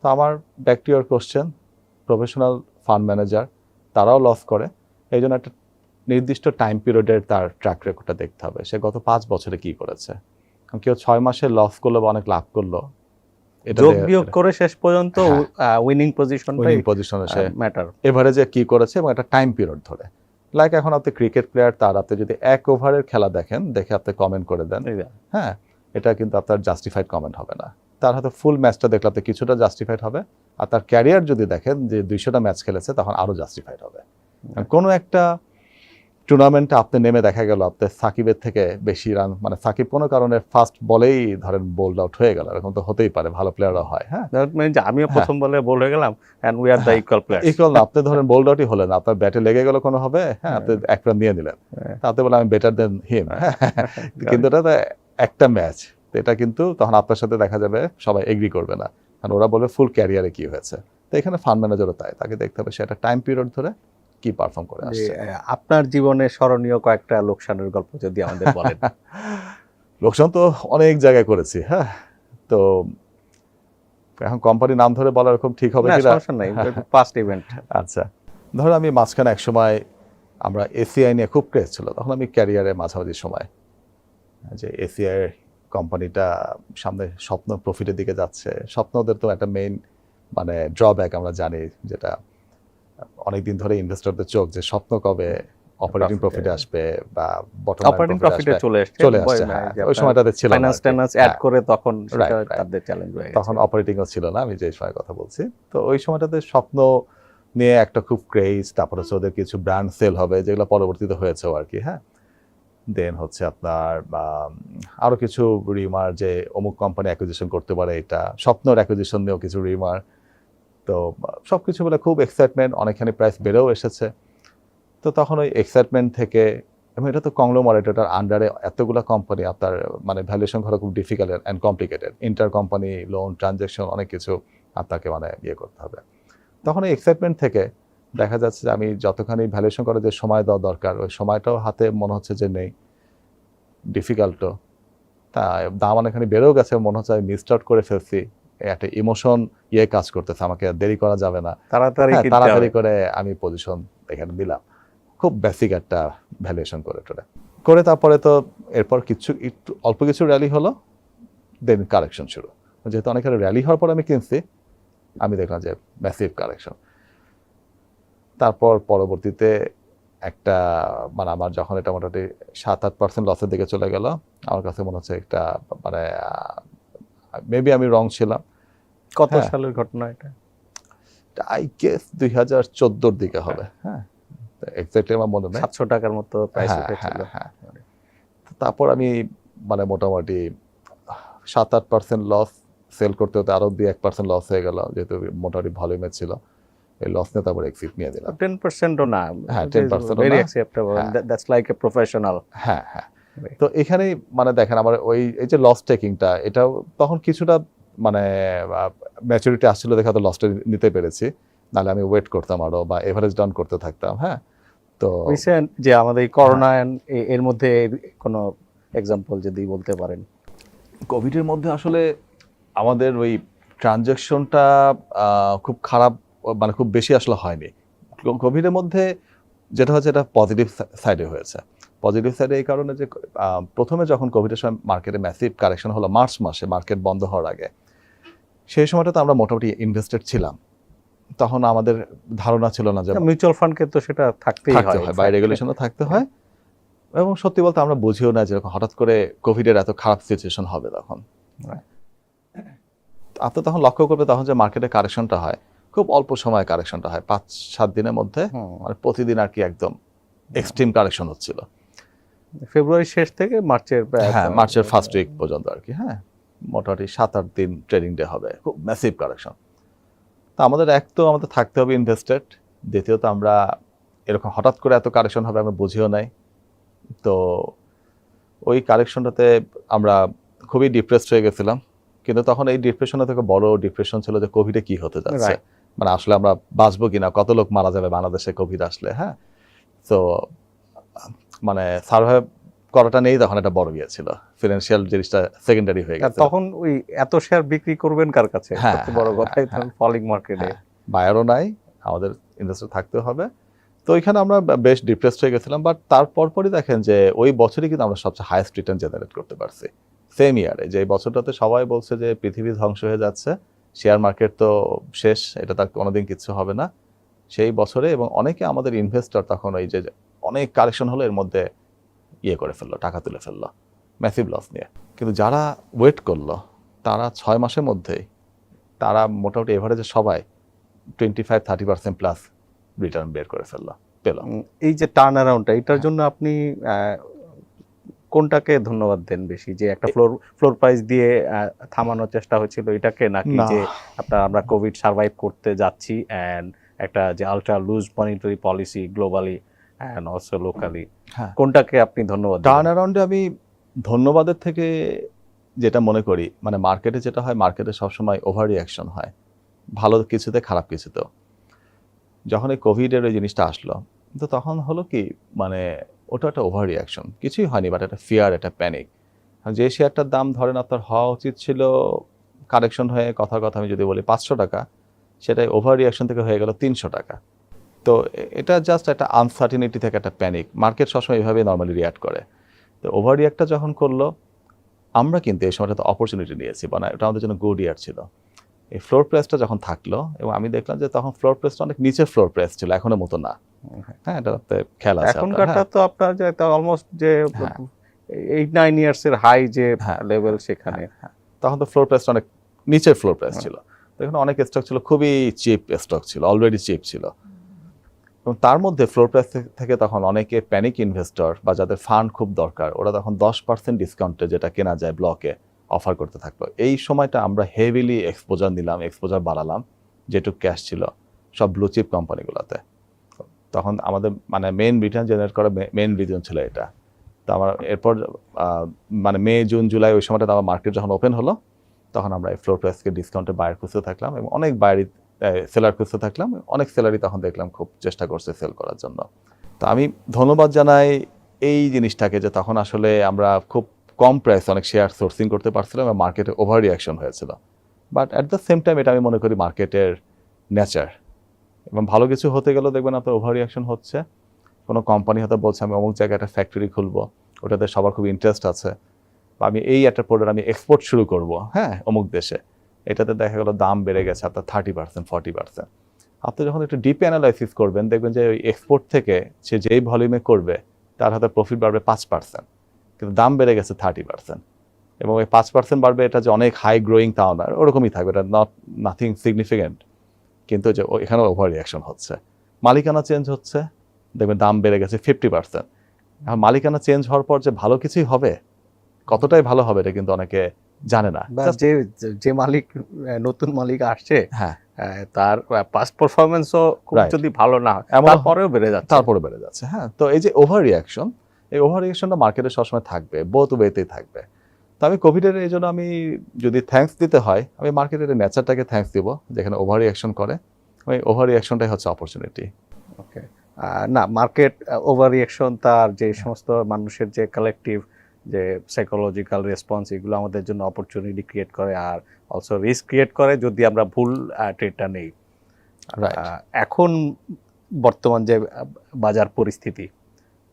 তো আমার back to your question, professional fund manager তারাও লস করে, এই জন্য একটা নির্দিষ্ট টাইম পিরিয়ডের তার ট্র্যাক রেকর্ডটা দেখতে হবে, সে গত 5 বছরে কি করেছে। কেউ 6 মাসে লস করলো বা অনেক লাভ করলো, এটা যোগ বিয়োগ করে শেষ পর্যন্ত উইনিং পজিশনে সে ম্যাটার, এভারেজে কি করেছে এবং একটা টাইম পিরিয়ড ধরে। লাইক এখন আপনি ক্রিকেট প্লেয়ার, তার আপনি যদি 1 ওভারের খেলা দেখেন, দেখে আপনি কমেন্ট করে দেন, হ্যাঁ, এটা কিন্তু আপনার জাস্টিফাইড কমেন্ট হবে না। তার হয়তো ফুল ম্যাচটা দেখলে আপনি কিছুটা জাস্টিফাইড হবে, আর তার ক্যারিয়ার যদি দেখেন যে 200টা ম্যাচ খেলেছে, তখন আরো জাস্টিফাইড হবে। কোনো একটা টুর্নামেন্টে আপনি নেমে দেখা গেল আপনি সাকিবের থেকে বেশি রান, মানে সাকিব কোনো কারণে ফার্স্ট বলেই ধরেন বোল্ড আউট হয়ে গেল, এরকম তো হতেই পারে, ভালো প্লেয়াররা হয়, হ্যাঁ, আমিও প্রথম বলে বোল হয়ে গেলাম, and we are the equal player. Equal না, আপনি ধরেন বোল্ড আউটই হলেন, আপনার ব্যাটে লেগে গেল কোনো হবে, হ্যাঁ, আপনি 1 রান নিয়ে নিলেন, তাতে বলে আমি বেটার দেন হিম, কিন্তু এটা একটা ম্যাচ, এটা কিন্তু তখন আপনার সাথে দেখা যাবে সবাই এগ্রি করবে না, কারণ ওরা বলবে ফুল ক্যারিয়ারে কি হয়েছে। তো এখানে ফান্ড ম্যানেজারও তাই, তাকে দেখতে হবে সেটা টাইম পিরিয়ড ধরে কি পারফর্ম করে আসছে। আপনার জীবনে স্মরণীয় কয়েকটা লোকসানের গল্প যদি আমাদের বলেন। লোকসান তো অনেক জায়গায় করেছি, হ্যাঁ, তো এখন কোম্পানি নাম ধরে বলা এরকম ঠিক হবে কিনা, সমস্যা নাই, পাস্ট ইভেন্ট। আচ্ছা, ধরো আমি মাঝখানে এক সময়, আমরা এসিআই নিয়ে খুব ক্রেজ ছিল, তখন আমি ক্যারিয়ারে মাঝামাঝি সময়, যে এসিআই কোম্পানিটা সামনে স্বপ্ন প্রফিটের দিকে যাচ্ছে, স্বপ্নদের তো একটা মেইন মানে ড্রব্যাক আমরা জানি, যেটা অনেকদিন ধরে ইনভেস্টরদের চোখ, যে স্বপ্ন কবে অপারেটিং প্রফিটে আসবে বা বটম অপারেটিং প্রফিটে চলে আসছে, ওই সময়টাতে ছিল না, ফাইনান্স টাইনান্স অ্যাড করে তখন তাদের চ্যালেঞ্জ হয়ে গেছে, তখন অপারেটিংও ছিল না, আমি যে সময় কথা বলছি। তো ওই সময়টাতে স্বপ্ন নিয়ে একটা খুব ক্রেজ, তারপর হচ্ছে ওদের কিছু ব্র্যান্ড সেল হবে, যেগুলো পরবর্তীতে হয়েছেও আর কি, হ্যাঁ, দেন হচ্ছে আপনার আরো কিছু রিমার, যে অমুক কোম্পানি অ্যাকুইজিশন করতে পারে, এটা স্বপ্নের অ্যাকুইজিশন নিয়েও কিছু রিমার। তো সবকিছু বলে খুব এক্সাইটমেন্ট, অনেকখানি প্রাইস বেড়েও এসেছে। তো তখন ওই এক্সাইটমেন্ট থেকে, এবং এটা তো কংগ্লোমারেট, এটার আন্ডারে এতগুলো কোম্পানি, আপনার মানে ভ্যালুয়েশন করা খুব difficult and complicated, inter company loan transaction অনেক কিছু আপনাকে মানে ইয়ে করতে হবে। তখন এই এক্সাইটমেন্ট থেকে দেখা যাচ্ছে যে আমি যতখানি ভ্যালুয়েশন করার যে সময় দেওয়া দরকার, ওই সময়টাও হাতে মনে হচ্ছে যে নেই, ডিফিকাল্টও, তা দাম অনেকখানি বেড়েও গেছে, মনে হচ্ছে আমি মিস আউট করে ফেলছি, একটা ইমোশন কাজ করতেছে, আমাকে দেরি করা যাবে না, তাড়াতাড়ি করে আমি পজিশন এখানে দিলাম, খুব বেসিক একটা ভ্যালুয়েশন করে তারপরে তো এরপর একটু অল্প কিছু র্যালি হলো, দেন কারেকশন শুরু। যেহেতু অনেক র্যালি হওয়ার পর আমি কিনছি, আমি দেখলাম যে ম্যাসিভ কারেকশন। তারপর পরবর্তীতে একটা মানে আমার যখন এটা মোটামুটি 7-8% লসের দিকে চলে গেল, আমার কাছে মনে হচ্ছে একটা মানে মেবি আমি রং ছিলাম। কত হ্যাঁ। সালের ঘটনা এটা? আই গেস 2014 দিকে হবে। হ্যাঁ, এক্স্যাক্টলি আমার মনে নেই। 700 টাকার মতো প্রাইস হ্যাঁ, উঠেছিল। হ্যাঁ, হ্যাঁ। তারপর আমি মানে মোটামুটি 7-8% লস, সেল করতে হতে আরো 2-1% লস হয়ে গেল, যেহেতু মোটামুটি ভলিউমে ছিল। এই লস নিয়ে তারপর এক্সিট নিয়ে দিলাম। 10% ও না, হ্যাঁ, 10% ও ভেরি না। অ্যাকসেপ্টেবল, হ্যাঁ। That's like a professional. হ্যাঁ, হ্যাঁ। তো এখানেই মানে দেখেন আমার এই যে লস টেকিংটা, এটাও তখন কিছুটা মানে ম্যাচুরিটি আসছিল দেখে হয়তো লসটা নিতে পেরেছি, নাহলে আমি ওয়েট করতাম আরো বা এভারেজ ডাউন করতে থাকতাম। হ্যাঁ, তো রিসেন্ট যে আমাদের এই করোনা এর মধ্যে কোনো এক্সাম্পল যদি বলতে পারেন। কোভিডের মধ্যে আসলে আমাদের ওই ট্রানজ্যাকশনটা খুব খারাপ, মানে খুব বেশি আসলে হয়নি। কোভিডের মধ্যে যেটা হচ্ছে এটা পজিটিভ সাইডে হয়েছে। পজিটিভ সাইডে এই কারণে যে প্রথমে যখন কোভিডের সময় মার্কেটে ম্যাসিভ কারেকশন হলো মার্চ মাসে, মার্কেট বন্ধ হওয়ার আগে, সেই সময়টা তো আমরা মোটামুটি ইনভেস্টেড ছিলাম। তখন আমাদের ধারণা ছিল না যে মিউচুয়াল ফান্ডকে তো সেটা থাকতেই থাকতে হয়, বাই রেগুলেশনও থাকতে হয়, এবং সত্যি বলতে আমরা বুঝিও না যে হঠাৎ করে কোভিডের এত খারাপ সিচুয়েশন হবে তখন। আপনি তখন লক্ষ্য করবে তখন যে মার্কেটে কারেকশনটা হয়, খুব অল্প সময় কারেকশনটা হয়, 5-7 দিনের মধ্যে, মানে প্রতিদিন আর কি একদম এক্সট্রিম কারেকশন হচ্ছিল। ফেব্রুয়ারি শেষ থেকে মার্চের হ্যাঁ, মার্চের ফার্স্ট উইক পর্যন্ত আর কি। হ্যাঁ, মোটামুটি 7-8 দিন ট্রেডিং ডে হবে, খুব ম্যাসিভ কারেকশন। তো আমাদের আমাদের থাকতে হবে ইনভেস্টেড, দ্বিতীয়ত আমরা এরকম হঠাৎ করে এত কারেকশন হবে আমরা বুঝিও নাই। তো ওই কারেকশনটাতে আমরা খুবই ডিপ্রেসড হয়ে গেছিলাম, কিন্তু তখন এই ডিপ্রেশনের থেকে বড় ডিপ্রেশন ছিল যে কোভিডে কি হতে যাচ্ছে, মানে আসলে আমরা বাঁচবো কিনা, কত লোক মারা যাবে বাংলাদেশে কোভিড আসলে। হ্যাঁ, তো মানে সার্ভাইভ করাটা নেই তখন একটা বড় ইয়ে ছিল, ফিনান্সিয়াল জিনিসটা সেকেন্ডারি হয়ে গেছে। তখন ওই এত শেয়ার বিক্রি করবেন কার কাছে, হ্যাঁ, সবচেয়ে বড় কথাই তখন ফলিং মার্কেটে বায়ারও নাই, আমাদের ইনভেস্টর থাকতে হবে। তো এখানে আমরা বেশ ডিপ্রেসড হয়ে গেছিলাম, বাট তারপরই দেখেন যে ওই বছরই কিন্তু আমরা সবচেয়ে হাইয়েস্ট রিটার্ন জেনারেট করতে পারছি সেম ইয়ারে। যে বছরটাতে সবাই বলছে যে পৃথিবী ধ্বংস হয়ে যাচ্ছে, শেয়ার মার্কেট তো শেষ, এটা তার কোনোদিন কিছু হবে না, সেই বছরে। এবং অনেকে আমাদের ইনভেস্টর তখন ওই যে অনেক কারেকশন হলো এর মধ্যে ইয়ে করে ফেললো, টাকা তুলে ফেললো ম্যাসিভ লস নিয়ে। কিন্তু যারা ওয়েট করলো তারা 6 মাসের মধ্যেই তারা মোটামুটি এভারেজে সবাই 25-30% প্লাস রিটার্ন বের করে পেল। এই যে টার্ন অ্যারাউন্ডটা, এটার জন্য আপনি কোনটাকে ধন্যবাদ দেন বেশি, যে একটা ফ্লোর প্রাইস দিয়ে থামানোর চেষ্টা হয়েছিল এটাকে, নাকি যে আমরা কোভিড সার্ভাইভ করতে যাচ্ছি এন্ড একটা যে ultra loose monetary policy globally and also locally, কোনটাকে আপনি ধন্যবাদ দেন? টার্ন অ্যারাউন্ডে আমি ধন্যবাদের থেকে যেটা মনে করি, মানে মার্কেটে যেটা হয়, মার্কেটে সবসময় ওভার রিয়াকশন হয়, ভালো কিছুতে খারাপ কিছুতেও। যখন এই কোভিডের ওই জিনিসটা আসলো, তো তখন হলো কি, মানে ওটা একটা ওভার রিয়াকশন, কিছুই হয়নি, বাট একটা ফিয়ার, একটা প্যানিক। যে শেয়ারটার দাম ধরেন আপনার হওয়া উচিত ছিল কারেকশন হয়ে, কথার কথা আমি যদি বলি 500 টাকা, সেটাই ওভার রিয়াকশন থেকে হয়ে গেল 300 টাকা। তো এটা জাস্ট একটা আনসার্টিনিটি থেকে একটা প্যানিক, মার্কেট সবসময় এইভাবেই নর্মালি রিয়াক্ট করে। তো ওভার রিয়াক্টটা যখন করলো, আমরা কিন্তু এই সময়টাতে অপরচুনিটি নিয়েছি, মানে এটা আমাদের জন্য গুড ইয়ার ছিল। এই ফ্লোর প্রাইসটা যখন থাকলো, এবং আমি দেখলাম যে তখন ফ্লোর প্রাইসটা অনেক নিচের ফ্লোর প্রাইস ছিল, এখনো মতো না। হ্যাঁ, এটাতে খেয়াল আছে এখনকারটা তো আপনার যে অলমোস্ট যে 8-9 ইয়ার্স এর হাই যে লেভেল, সেখানে তখন তো ফ্লোর প্রাইসটা অনেক নিচের ফ্লোর প্রাইস ছিল। তো এখানে অনেক স্টক ছিল, খুবই চিপ স্টক ছিল, অলরেডি চিপ ছিল। এবং তার মধ্যে ফ্লোর প্রাইস থেকে তখন অনেকে প্যানিক ইনভেস্টর বা যাদের ফান্ড খুব দরকার, ওরা তখন 10% ডিসকাউন্টে যেটা কেনা যায় ব্লকে অফার করতে থাকলো। এই সময়টা আমরা হেভিলি এক্সপোজার নিলাম, এক্সপোজার বাড়ালাম, যেটুকু ক্যাশ ছিল সব ব্লু চিপ কোম্পানিগুলোতে। তখন আমাদের মানে মেইন রিটার্ন জেনারেট করা মেইন রিজন ছিল এটা। তো আমার এরপর মানে মে, জুন, জুলাই ওই সময়টা আমার মার্কেট যখন ওপেন হলো, তখন আমরা এই ফ্লোর প্রাইসকে ডিসকাউন্টে বায়ার খুঁজতে থাকলাম, এবং অনেক বায়ারই সেলার খুঁজতে থাকলাম, অনেক সেলারই তখন দেখলাম খুব চেষ্টা করছে সেল করার জন্য। তো আমি ধন্যবাদ জানাই এই জিনিসটাকে, যে তখন আসলে আমরা খুব কম প্রাইসে অনেক শেয়ার সোর্সিং করতে পারছিলাম, এবং মার্কেটে ওভার রিয়াকশন হয়েছিল। But at the same time এটা আমি মনে করি মার্কেটের নেচার, এবং ভালো কিছু হতে গেলেও দেখবেন আপনার ওভার রিয়াকশন হচ্ছে। কোনো কোম্পানি হয়তো বলছে আমি অমুক জায়গায় একটা ফ্যাক্টরি খুলবো, ওটাতে সবার খুব ইন্টারেস্ট আছে, বা আমি এই একটা প্রোডাক্ট আমি এক্সপোর্ট শুরু করব, হ্যাঁ, অমুক দেশে, এটাতে দেখা গেলো দাম বেড়ে গেছে আপনার 30%-40%। আপনি যখন একটু ডিপ অ্যানালাইসিস করবেন দেখবেন যে ওই এক্সপোর্ট থেকে সে যেই ভলিউমে করবে তার হাতে প্রফিট বাড়বে 5%, কিন্তু দাম বেড়ে গেছে 30%। এবং ওই 5% বাড়বে এটা যে অনেক হাই গ্রোয়িং তাও না, ওরকমই থাকবে, এটা নাথিং সিগনিফিকেন্ট। কিন্তু যে এখানে ওভার রিয়াকশন হচ্ছে, মালিকানা চেঞ্জ হচ্ছে, দেখবেন দাম বেড়ে গেছে 50%। এখন মালিকানা চেঞ্জ হওয়ার পর যে ভালো কিছুই হবে, কতটাই ভালো হবে এটা কিন্তু অনেকে জানে না। বা যে যে মালিক নতুন মালিক আসছে হ্যাঁ, তার পাস্ট পারফরমেন্সও খুব Right. যদি ভালো না হয় এমনও তারপরেও বেড়ে যাচ্ছে। তারপরে বেড়ে যাচ্ছে। হ্যাঁ, তো এই যে ওভার রিয়াকশন, এই ওভার রিয়াকশনটা মার্কেটে সবসময় থাকবে, বোথ ওয়েতেই থাকবে। তো আমি কোভিডের এই জন্য আমি যদি থ্যাঙ্কস দিতে হয়, আমি মার্কেটের নেচারটাকে থ্যাঙ্কস দিব, যেখানে ওভার রিয়াকশন করে। ওই ওভার রিয়াকশনটাই হচ্ছে অপরচুনিটি। ওকে, না মার্কেট ওভার রিয়াকশন তার যে সমস্ত মানুষের যে কালেকটিভ যে সাইকোলজিক্যাল রেসপন্স, এগুলো আমাদের জন্য অপরচুনিটি ক্রিয়েট করে আর অলসো রিস্ক ক্রিয়েট করে যদি আমরা ভুল ট্রেডটা নেই। রাইট। এখন বর্তমান যে বাজার পরিস্থিতি,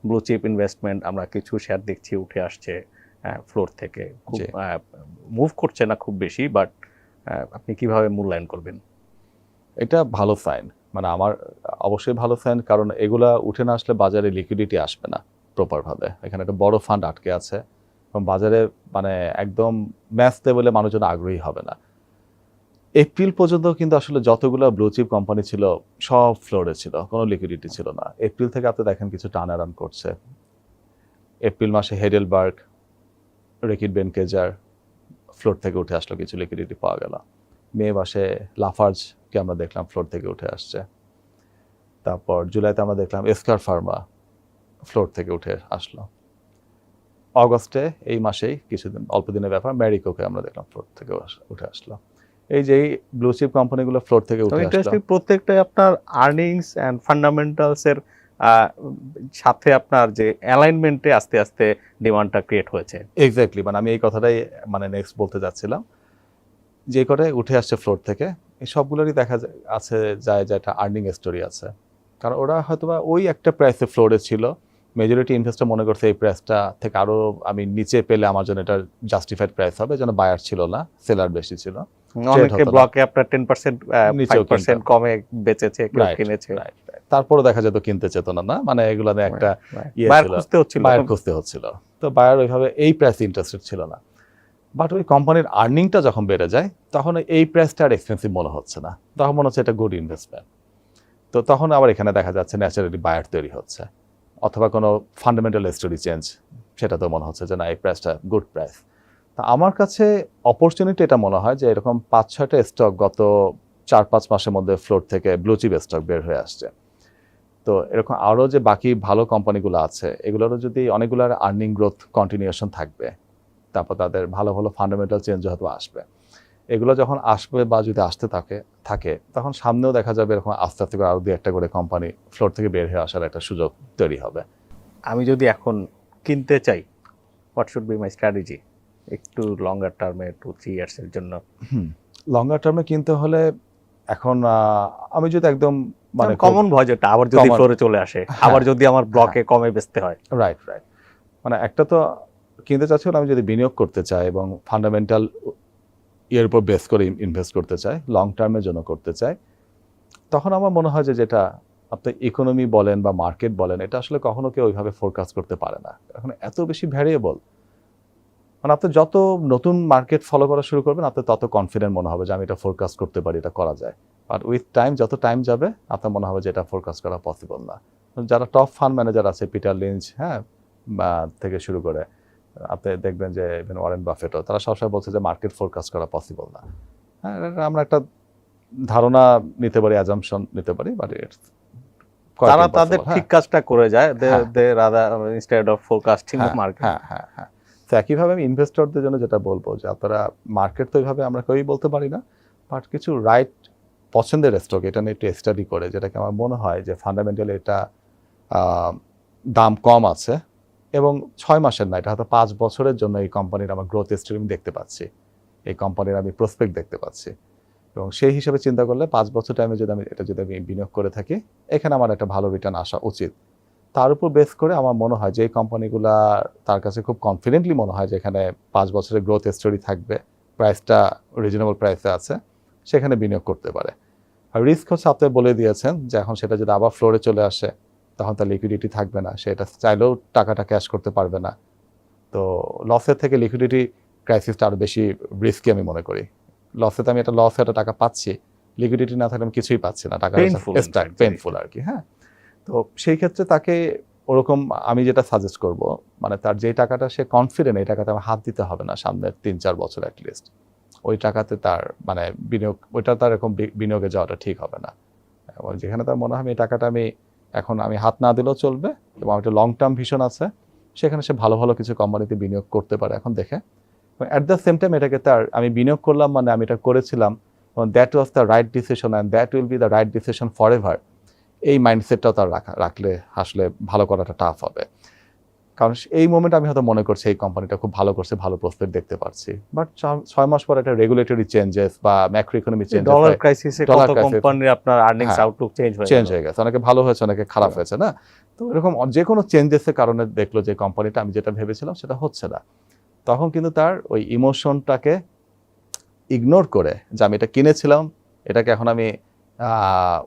ব্লু চিপ ইনভেস্টমেন্ট আমরা কিছু শেয়ার দেখছি উঠে আসছে ফ্লোর থেকে, খুব জি। মুভ করছে না খুব বেশি, বাট আপনি কিভাবে মূল্যায়ন করবেন? এটা ভালো সাইন, মানে আমার অবশ্যই ভালো সাইন, কারণ এগুলা উঠে না আসলে বাজারে লিকুইডিটি আসবে না প্রপারভাবে। এখানে একটা বড় ফান্ড আটকে আছে এবং বাজারে মানে একদম ম্যাচ লেভেলে মানুষজন আগ্রহী হবে না। এপ্রিল পর্যন্ত কিন্তু আসলে যতগুলো ব্লু চিপ কোম্পানি ছিল সব ফ্লোরে ছিল, কোনো লিকুইডিটি ছিল না। এপ্রিল থেকে আপনি দেখেন কিছু টার্ন অ্যারাউন্ড করছে। এপ্রিল মাসে হেডেলবার্গ, রেকিট বেনকেজার ফ্লোর থেকে উঠে আসলো, কিছু লিকুইডিটি পাওয়া গেল। মে মাসে লাফার্জকে আমরা দেখলাম ফ্লোর থেকে উঠে আসছে। তারপর জুলাইতে আমরা দেখলাম এসকার ফার্মা ফ্লোর থেকে উঠে আসলো। অগস্টে এই মাসেই কিছুদিন অল্প দিনের ব্যাপার ম্যারিকোকে আমরা দেখলাম ফ্লোর থেকে উঠে আসলো। এই যে ব্লু চিপ কোম্পানিগুলো ফ্লোর থেকে উঠে আসলো, ইন্টারেস্টিং, প্রত্যেকটাই আপনার আর্নিংস এন্ড ফান্ডামেন্টালস এর সাথে আপনার যে অ্যালাইনমেন্টে আস্তে আস্তে ডিমান্ডটা ক্রিয়েট হয়েছে। এক্স্যাক্টলি, মানে আমি এই কথাটাই মানে নেক্সট বলতে যাচ্ছিলাম, যে কটাই উঠে আসছে ফ্লোর থেকে এই সবগুলোরই দেখা আছে যায় যে একটা আর্নিং স্টোরি আছে। কারণ ওরা হয়তোবা ওই একটা প্রাইসে ফ্লোরে ছিল, মেজরিটি ইনভেস্টর মনে করছে এই প্রাইসটা থেকে আরো আমি নিচে পেলে আমার জন্য এটা জাস্টিফাইড প্রাইস হবে, যেন বায়ার ছিল না, সেলার বেশি ছিল। অনেকে ব্লকে আপনার 10% নিচেও 5% কমে বেচেছে, কেউ কিনেছে। তারপরে দেখা যেত কিনতে চেতনা না, মানে এগুলো একটা বায়ার খুঁজতে হচ্ছিল, বায়ার খুঁজতে হচ্ছিল। তো বায়ার ওইভাবে এই প্রাইসে ইন্টারেস্টেড ছিল না। বাট ওই কোম্পানির আর্নিংটা যখন বেড়ে যায় তখন এই প্রাইসটা আর এক্সপেন্সিভ মনে হচ্ছে না, তখন মনে হচ্ছে এটা গুড ইনভেস্টমেন্ট। তো তখন আবার এখানে দেখা যাচ্ছে ন্যাচারালি বায়ার তৈরি হচ্ছে, অথবা কোনো ফান্ডামেন্টাল স্টোরি চেঞ্জ, সেটা তো মনে হচ্ছে যে না এই প্রাইসটা গুড প্রাইস। তা আমার কাছে অপরচুনিটি এটা মনে হয় যে এরকম 5-6টা স্টক গত 4-5 মাসের মধ্যে ফ্লোর থেকে ব্লু চিপ স্টক বের হয়ে আসছে। তো এরকম আরও যে বাকি ভালো কোম্পানিগুলো আছে এগুলোরও যদি অনেকগুলোর আর্নিং গ্রোথ কন্টিনিউশন থাকবে, তারপর তাদের ভালো ভালো ফান্ডামেন্টাল চেঞ্জ হয়তো আসবে, এগুলো যখন আসবে বা যদি আসতে থাকে তখন সামনেও দেখা যাবে এরকম আস্তে আস্তে করে আরও 2-1টা করে কোম্পানি ফ্লোর থেকে বের হয়ে আসার একটা সুযোগ তৈরি হবে। আমি যদি এখন কিনতে চাই, what should be my strategy একটু লঙ্গার টার্মে 2-3 ইয়ার্স এর জন্য? লঙ্গার টার্মে কিনতে হলে এখন আমি যদি একদম মানে কমন ভয় যেটা আবার যদি ফ্লোরে চলে আসে, আবার যদি আমার ব্লকে কমে বেচতে হয়। রাইট, মানে একটা তো কিনতে চাচ্ছিলাম, আমি যদি বিনিয়োগ করতে চাই এবং ফান্ডামেন্টাল এর উপর বেস করে ইনভেস্ট করতে চাই, লং টার্মের জন্য করতে চাই, তখন আমার মনে হয় যে যেটা আপনি ইকোনমি বলেন বা মার্কেট বলেন, এটা আসলে কখনো কেউ ওইভাবে ফোরকাস্ট করতে পারে না। এখন এত বেশি ভ্যারিয়েবল, মানে আপনি যত নতুন মার্কেট ফলো করা শুরু করবেন আপনি তত কনফিডেন্ট মনে হবে যে আমি এটা ফোরকাস্ট করতে পারি, এটা করা যায়। বাট উইথ টাইম, যত টাইম যাবে আপনার মনে হবে যে এটা ফোরকাস্ট করা পসিবল না। যারা টপ ফান্ড ম্যানেজার আছে, পিটার লিঞ্চ বা থেকে শুরু করে আপনি দেখবেন যে ওয়ারেন বাফেটও, তারা সবসময় বলছে যে মার্কেট ফোরকাস্ট করা পসিবল না। হ্যাঁ, আমরা একটা ধারণা নিতে পারি, অ্যাজাম্পশন নিতে পারি, বাট তারা তাদের ঠিক কাজটা করে যায়, they rather instead of forecasting the market. হ্যাঁ। তো একইভাবে আমি ইনভেস্টরদের জন্য যেটা বলবো যে আপনারা মার্কেট তো এইভাবে আমরা কেউই বলতে পারি না, বাট কিছু রাইট পছন্দের স্টক এটা নিয়ে একটু স্টাডি করে, যেটাকে আমার মনে হয় যে ফান্ডামেন্টালি এটা দাম কম আছে এবং 6 মাসের না, এটা হয়তো 5 বছরের জন্য এই কোম্পানির আমার গ্রোথ স্ট্রিম দেখতে পাচ্ছি, এই কোম্পানির আমি প্রসপেক্ট দেখতে পাচ্ছি, এবং সেই হিসাবে চিন্তা করলে 5 বছর টাইমে যদি আমি বিনিয়োগ করে থাকি, এখানে আমার একটা ভালো রিটার্ন আসা উচিত। তার উপর বেস করে আমার মনে হয় যে এই কোম্পানিগুলা তার কাছে খুব কনফিডেন্টলি মনে হয় যে এখানে 5 বছরের গ্রোথ স্টোরি থাকবে, প্রাইসটা রিজনেবল প্রাইসে আছে, সেখানে বিনিয়োগ করতে পারে। আর রিস্ক হচ্ছে আপনি বলে দিয়েছেন যে এখন সেটা যদি আবার ফ্লোরে চলে আসে তখন তার লিকুইডিটি থাকবে না, সেটা চাইলেও টাকাটা ক্যাশ করতে পারবে না। তো লসের থেকে লিকুইডিটি ক্রাইসিসটা আরও বেশি রিস্কি আমি মনে করি। লসে তো আমি একটা লসে একটা টাকা পাচ্ছি, লিকুইডিটি না থাকলে আমি কিছুই পাচ্ছি না, টাকা পেইনফুল আর কি। হ্যাঁ, তো সেই ক্ষেত্রে তাকে ওরকম আমি যেটা সাজেস্ট করব, মানে তার যেই টাকাটা সে কনফিডেন্ট এই টাকাতে আমার হাত দিতে হবে না সামনের 3-4 বছর অ্যাটলিস্ট, ওই টাকাতে তার মানে বিনিয়োগ, ওইটা তার এরকম বিনিয়োগে যাওয়াটা ঠিক হবে না। এবং যেখানে তার মনে হয় এই টাকাটা এখন আমি হাত না দিলেও চলবে এবং একটা লং টার্ম ভিশন আছে, সেখানে সে ভালো ভালো কিছু কোম্পানিতে বিনিয়োগ করতে পারে এখন দেখে। অ্যাট দ্য সেম টাইম এটাকে তার আমি বিনিয়োগ করলাম মানে আমি এটা করেছিলাম that was the right decision and that will be the right decision for ever, এই মাইন্ডসেটটাও তার রাখলে আসলে ভালো করাটা টাফ হবে। কারণ এই মোমেন্ট আমি হয়তো মনে করছি এই কোম্পানিটা খুব ভালো করছে, ভালো প্রসপেক্ট দেখতে পাচ্ছি, বাট 6 মাস পর একটা রেগুলেটরি চেঞ্জেস বা ম্যাক্রো ইকোনমি চেঞ্জেস, ডলার ক্রাইসিসে কত কোম্পানির আপনার আর্নিংস আউটলুক চেঞ্জ হয়ে গেছে, অনেকে ভালো হয়েছে অনেকে খারাপ হয়েছে না। তো এরকম যে কোনো চেঞ্জেসের কারণে দেখলো যে কোম্পানিটা আমি যেটা ভেবেছিলাম সেটা হচ্ছে না, তখন কিন্তু তার ওই ইমোশনটাকে ইগনোর করে যে আমি এটা কিনেছিলাম, এটাকে এখন আমি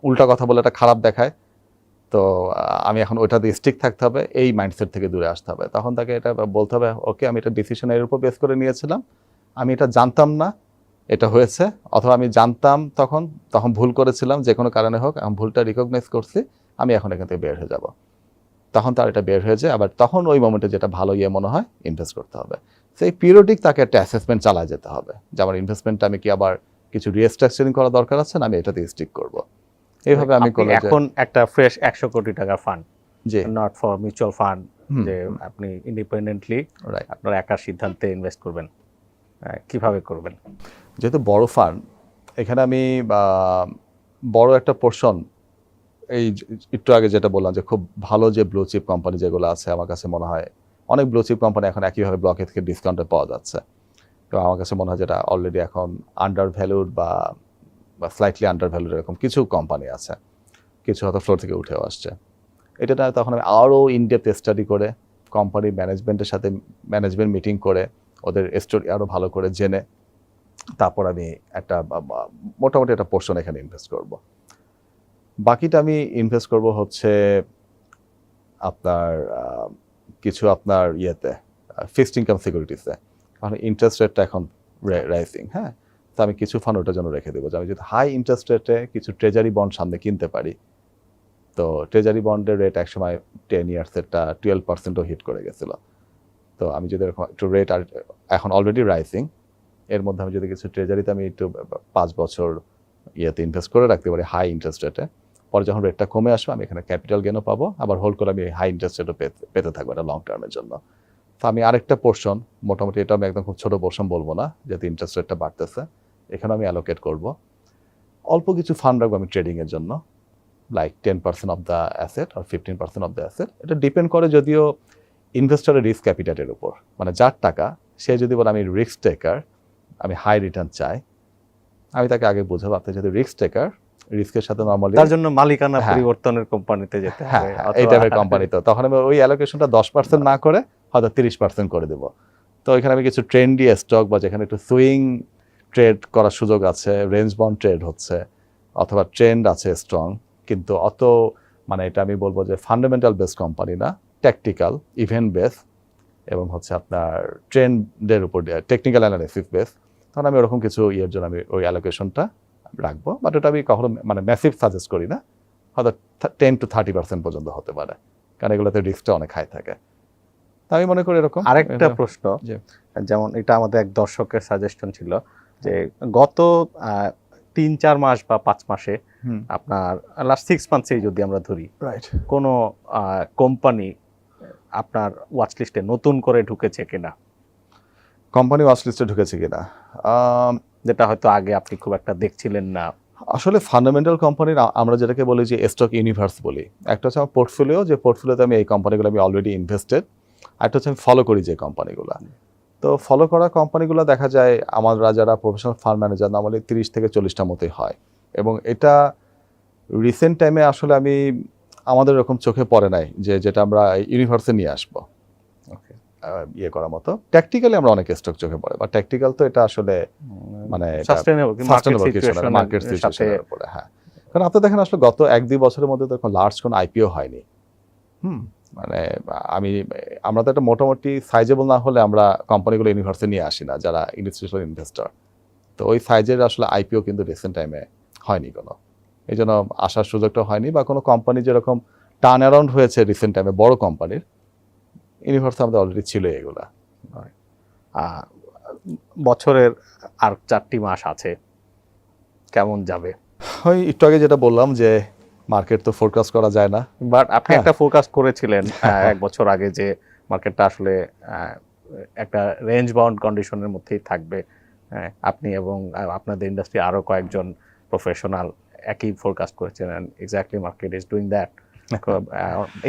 উল্টা কথা বলে এটা খারাপ দেখায়, তো আমি এখন ওইটা দিয়ে স্টিক থাকতে হবে, এই মাইন্ডসেট থেকে দূরে আসতে হবে। তখন তাকে এটা বলতে হবে, ওকে আমি এটা ডিসিশন এর উপর বেস করে নিয়েছিলাম, আমি এটা জানতাম না এটা হয়েছে, অথবা আমি জানতাম তখন ভুল করেছিলাম, যে কোনো কারণে হোক আমি ভুলটা রিকগনাইজ করছি, আমি এখন এখান থেকে বের হয়ে যাব। তখন তার এটা বের হয়ে যায়, আবার তখন ওই মোমেন্টে যেটা ভালো মনে হয় ইনভেস্ট করতে হবে। সেই পিরিয়ডিক তাকে একটা অ্যাসেসমেন্ট চালায় যেতে হবে যে আমার ইনভেস্টমেন্টটা আমি কি আবার কিছু রিস্ট্রাকচারিং করা দরকার আছে না আমি এটাতে স্টিক করব। এইভাবে আমি করলে এখন একটা ফ্রেশ 100 কোটি টাকা fund, G not for mutual fund, যে আপনি ইন্ডিপেন্ডেন্টলি আপনার একার সিদ্ধান্তে ইনভেস্ট করবেন, কিভাবে করবেন? যেহেতু বড় ফান্ড, এখানে আমি বড় একটা পোর্শন, এই একটু আগে যেটা বললাম যে খুব ভালো যে ব্লু চিপ কোম্পানি যেগুলো আছে, আমার কাছে মনে হয় অনেক ব্লু চিপ কোম্পানি এখন একইভাবে ব্লকে থেকে ডিসকাউন্টে পাওয়া যাচ্ছে, তো আমার কাছে মনে হয় যেটা অলরেডি এখন আন্ডার ভ্যালুড বা স্লাইটলি আন্ডার ভ্যালুড এরকম কিছু কোম্পানি আছে, কিছু হয়তো ফ্লোর থেকে উঠেও আসছে। এটা তখন আমি আরও ইনডেপথ স্টাডি করে কোম্পানি ম্যানেজমেন্টের সাথে ম্যানেজমেন্ট মিটিং করে ওদের স্টোরি আরও ভালো করে জেনে তারপর আমি একটা মোটামুটি একটা পোর্শন এখানে ইনভেস্ট করব। বাকিটা আমি ইনভেস্ট করব হচ্ছে আপনার কিছু আপনার ফিক্সড ইনকাম সিকিউরিটিসে, কারণ ইন্টারেস্ট রেটটা এখন রাইজিং। হ্যাঁ, তো আমি কিছু ফান্ড ওটার জন্য রেখে দেবো যে আমি যদি হাই ইন্টারেস্ট রেটে কিছু ট্রেজারি বন্ড সামনে কিনতে পারি। তো ট্রেজারি বন্ডের রেট একসময় 10 ইয়ার্সেরটা 12%ও হিট করে গেছিলো। তো আমি যদি এরকম একটু রেট আর এখন অলরেডি রাইজিং, এর মধ্যে আমি যদি কিছু ট্রেজারিতে আমি একটু 5 বছর ইনভেস্ট করে রাখতে পারি হাই ইন্টারেস্ট রেটে, পরে যখন রেটটা কমে আসবে আমি এখানে ক্যাপিটাল গেনও পাবো, আবার হোল্ড করে আমি হাই ইন্টারেস্ট রেটও পেতে থাকবো এটা লং টার্মের জন্য। তো আমি আরেকটা পোর্শন, মোটামুটি এটা আমি একদম খুব ছোটো পোর্শন বলবো না, যেহেতু ইন্টারেস্ট রেটটা বাড়তেছে, এখানে আমি অ্যালোকেট করব। অল্প কিছু ফান্ড রাখবো আমি ট্রেডিংয়ের জন্য, লাইক 10% অফ দ্য অ্যাসেট আর 15% অফ দ্য অ্যাসেট। এটা ডিপেন্ড করে যদিও ইনভেস্টরের রিস্ক ক্যাপিটালের উপর, মানে যার টাকা সে যদি বলে আমি রিস্ক টেকার, আমি হাই রিটার্ন চাই, আমি তাকে আগে বোঝাবো আপনি যদি রিস্ক টেকার, রিস্কের সাথে নরমালি তার জন্য মালিকানা পরিবর্তনের কোম্পানিতে যেতে হবে, এই টাইপের কোম্পানিতে, তখন আমি ওই অ্যালোকেশনটা 10% না করে হয়তো 30% করে দেবো। তো এখানে আমি কিছু ট্রেন্ডি স্টক বা যেখানে একটু সুইং ট্রেড করার সুযোগ আছে, রেঞ্জ বন্ড ট্রেড হচ্ছে, অথবা ট্রেন্ড আছে স্ট্রং, কিন্তু অত মানে এটা আমি বলবো যে ফান্ডামেন্টাল বেস কোম্পানি না, ট্যাকটিক্যাল ইভেন্ট বেস এবং হচ্ছে আপনার ট্রেন্ডের উপর টেকনিক্যাল অ্যানালিসিস বেস, তখন আমি ওরকম কিছু জন্য আমি ওই অ্যালোকেশনটা রাখবো। বাট ওটা আমি কখনো মানে ম্যাসিভ সাজেস্ট করি না, হয়তো 10 to 30% পর্যন্ত হতে পারে, কারণ এগুলোতে রিস্কটা অনেক হাই থাকে। তা আমি মনে করি এরকম। আরেকটা প্রশ্ন, যেমন এটা আমাদের এক দর্শকের সাজেশন ছিল যে গত 3-4 মাস বা 5 মাসে আপনার লাস্ট 6 মান্থসে যদি আমরা ধরি, কোনো কোম্পানি আপনার ওয়াচ লিস্টে নতুন করে ঢুকেছে কিনা, কোম্পানি ওয়াচ লিস্টে ঢুকেছে কিনা, যেটা হয়তো আগে আপনি খুব একটা দেখছিলেন না? আসলে ফান্ডামেন্টাল কোম্পানির আমরা যেটাকে বলি যে স্টক ইউনিভার্স বলি, একটা হচ্ছে আমার পোর্টফোলিও, যে পোর্টফোলিওতে আমি এই কোম্পানিগুলো আমি অলরেডি ইনভেস্টেড, একটা হচ্ছে আমি ফলো করি যে কোম্পানিগুলো। তো ফলো করা কোম্পানিগুলো দেখা যায় আমরা যারা প্রফেশনাল ফান্ড ম্যানেজার নরমালি 30 থেকে 40টার মতোই হয়, এবং এটা রিসেন্ট টাইমে আসলে আমাদের এরকম চোখে পড়ে নাই যে যেটা আমরা ইউনিভার্সে নিয়ে আসবো করার মতো। ট্যাকটিক্যালি আমরা অনেক স্টক চোখে পড়ে, বা ট্যাকটিক্যাল তো এটা আসলে মানে সাস্টেনেবল মার্কেট সিচুয়েশনের উপরে। হ্যাঁ, কারণ আপনি দেখেন আসলে গত 1-2 বছরের মধ্যে তো লার্জ কোনো আইপিও হয়নি। মানে আমরা তো একটা মোটামুটি সাইজেবল না হলে আমরা কোম্পানিগুলো ইউনিভার্সে নিয়ে আসি না, যারা ইনস্টিটিউশনাল ইনভেস্টর। তো ওই সাইজের আসলে আইপিও কিন্তু রিসেন্ট টাইমে হয়নি কোনো। এই জন্য আসার সুযোগটা হয়নি, বা কোনো কোম্পানি যেরকম টার্ন অ্যারাউন্ড হয়েছে রিসেন্ট টাইমে বড় কোম্পানির, ইউনিভার্সে আমাদের অলরেডি ছিল এগুলা। বছরের আর 4টি মাস আছে, কেমন যাবে? ওই একটু আগে যেটা বললাম যে মার্কেট তো ফোরকাস্ট করা যায় না। বাট আপনি হ্যাঁ। একটা ফোরকাস্ট করেছিলেন 1 বছর আগে যে মার্কেটটা আসলে একটা রেঞ্জ বাউন্ড কন্ডিশনের মধ্যেই থাকবে। আপনি এবং আপনাদের ইন্ডাস্ট্রি আরো কয়েকজন প্রফেশনাল একই ফোরকাস্ট করেছিলেন। Exactly market is doing that.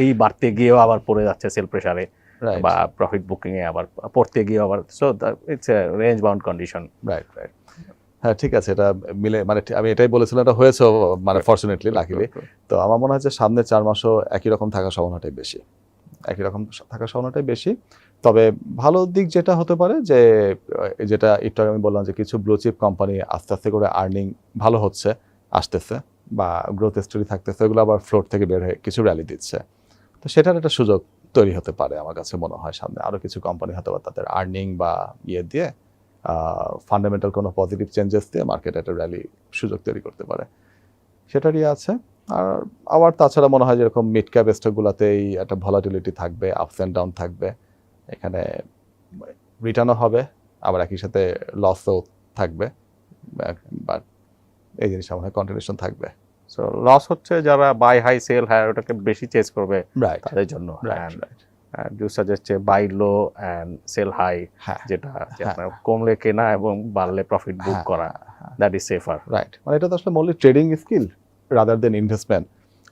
এই বাড়তে গিয়েও আবার পড়ে যাচ্ছে সেল প্রেসারে, রাইট বা প্রফিট বুকিং এ আবার পড়তে গিয়ে আবার, so it's a range bound condition. Right right হ্যাঁ, ঠিক আছে, এটা মিলে মানে আমি এটাই বলেছিলাম, এটা হয়েছে মানে ফরচুনেটলি, লাকিলি। তো আমার মনে হয় যে সামনে 4 মাসও একই রকম থাকার সম্ভাবনাটাই বেশি, একই রকম থাকার সম্ভাবনাটাই বেশি। তবে ভালো দিক যেটা হতে পারে যে যেটা একটু আগে আমি বললাম যে কিছু ব্লু চিপ কোম্পানি আস্তে আস্তে করে আর্নিং ভালো হচ্ছে, আসতেছে, বা গ্রোথ স্টোরি থাকতেছে, এগুলো আবার ফ্লোর থেকে বের হয়ে কিছু র্যালি দিচ্ছে। তো সেটার একটা সুযোগ তৈরি হতে পারে আমার কাছে মনে হয় সামনে। আরও কিছু কোম্পানি হয়তো বা তাদের আর্নিং বা ইয়ে দিয়ে ফান্ডামেন্টাল কোনো পজিটিভ চেঞ্জেস দিয়ে মার্কেট একটা র্যালি সুযোগ তৈরি করতে পারে, সেটারই আছে। আর আবার তাছাড়া মনে হয় যেরকম মিড ক্যাপ স্টকগুলোতেই একটা ভলাটিলিটি থাকবে, আপস অ্যান্ড ডাউন থাকবে, এখানে রিটার্নও হবে, আবার একই সাথে লসও থাকবে, বাট এই জিনিসটা মনে হয় কন্টিনিউশন থাকবে। সো লস হচ্ছে যারা বাই হাই সেল হাই ওটাকে বেশি চেজ করবে রাইট তাদের জন্য। Right right you suggest buy low and sell high, হ্যাঁ যেটা হ্যাঁ। আপনার কমলে কেনা এবং বাড়লে প্রফিট বুক হ্যাঁ, করা, হ্যাঁ। That is safer. রাইট, মানে এটা তো আসলে মূলত trading skill rather than investment.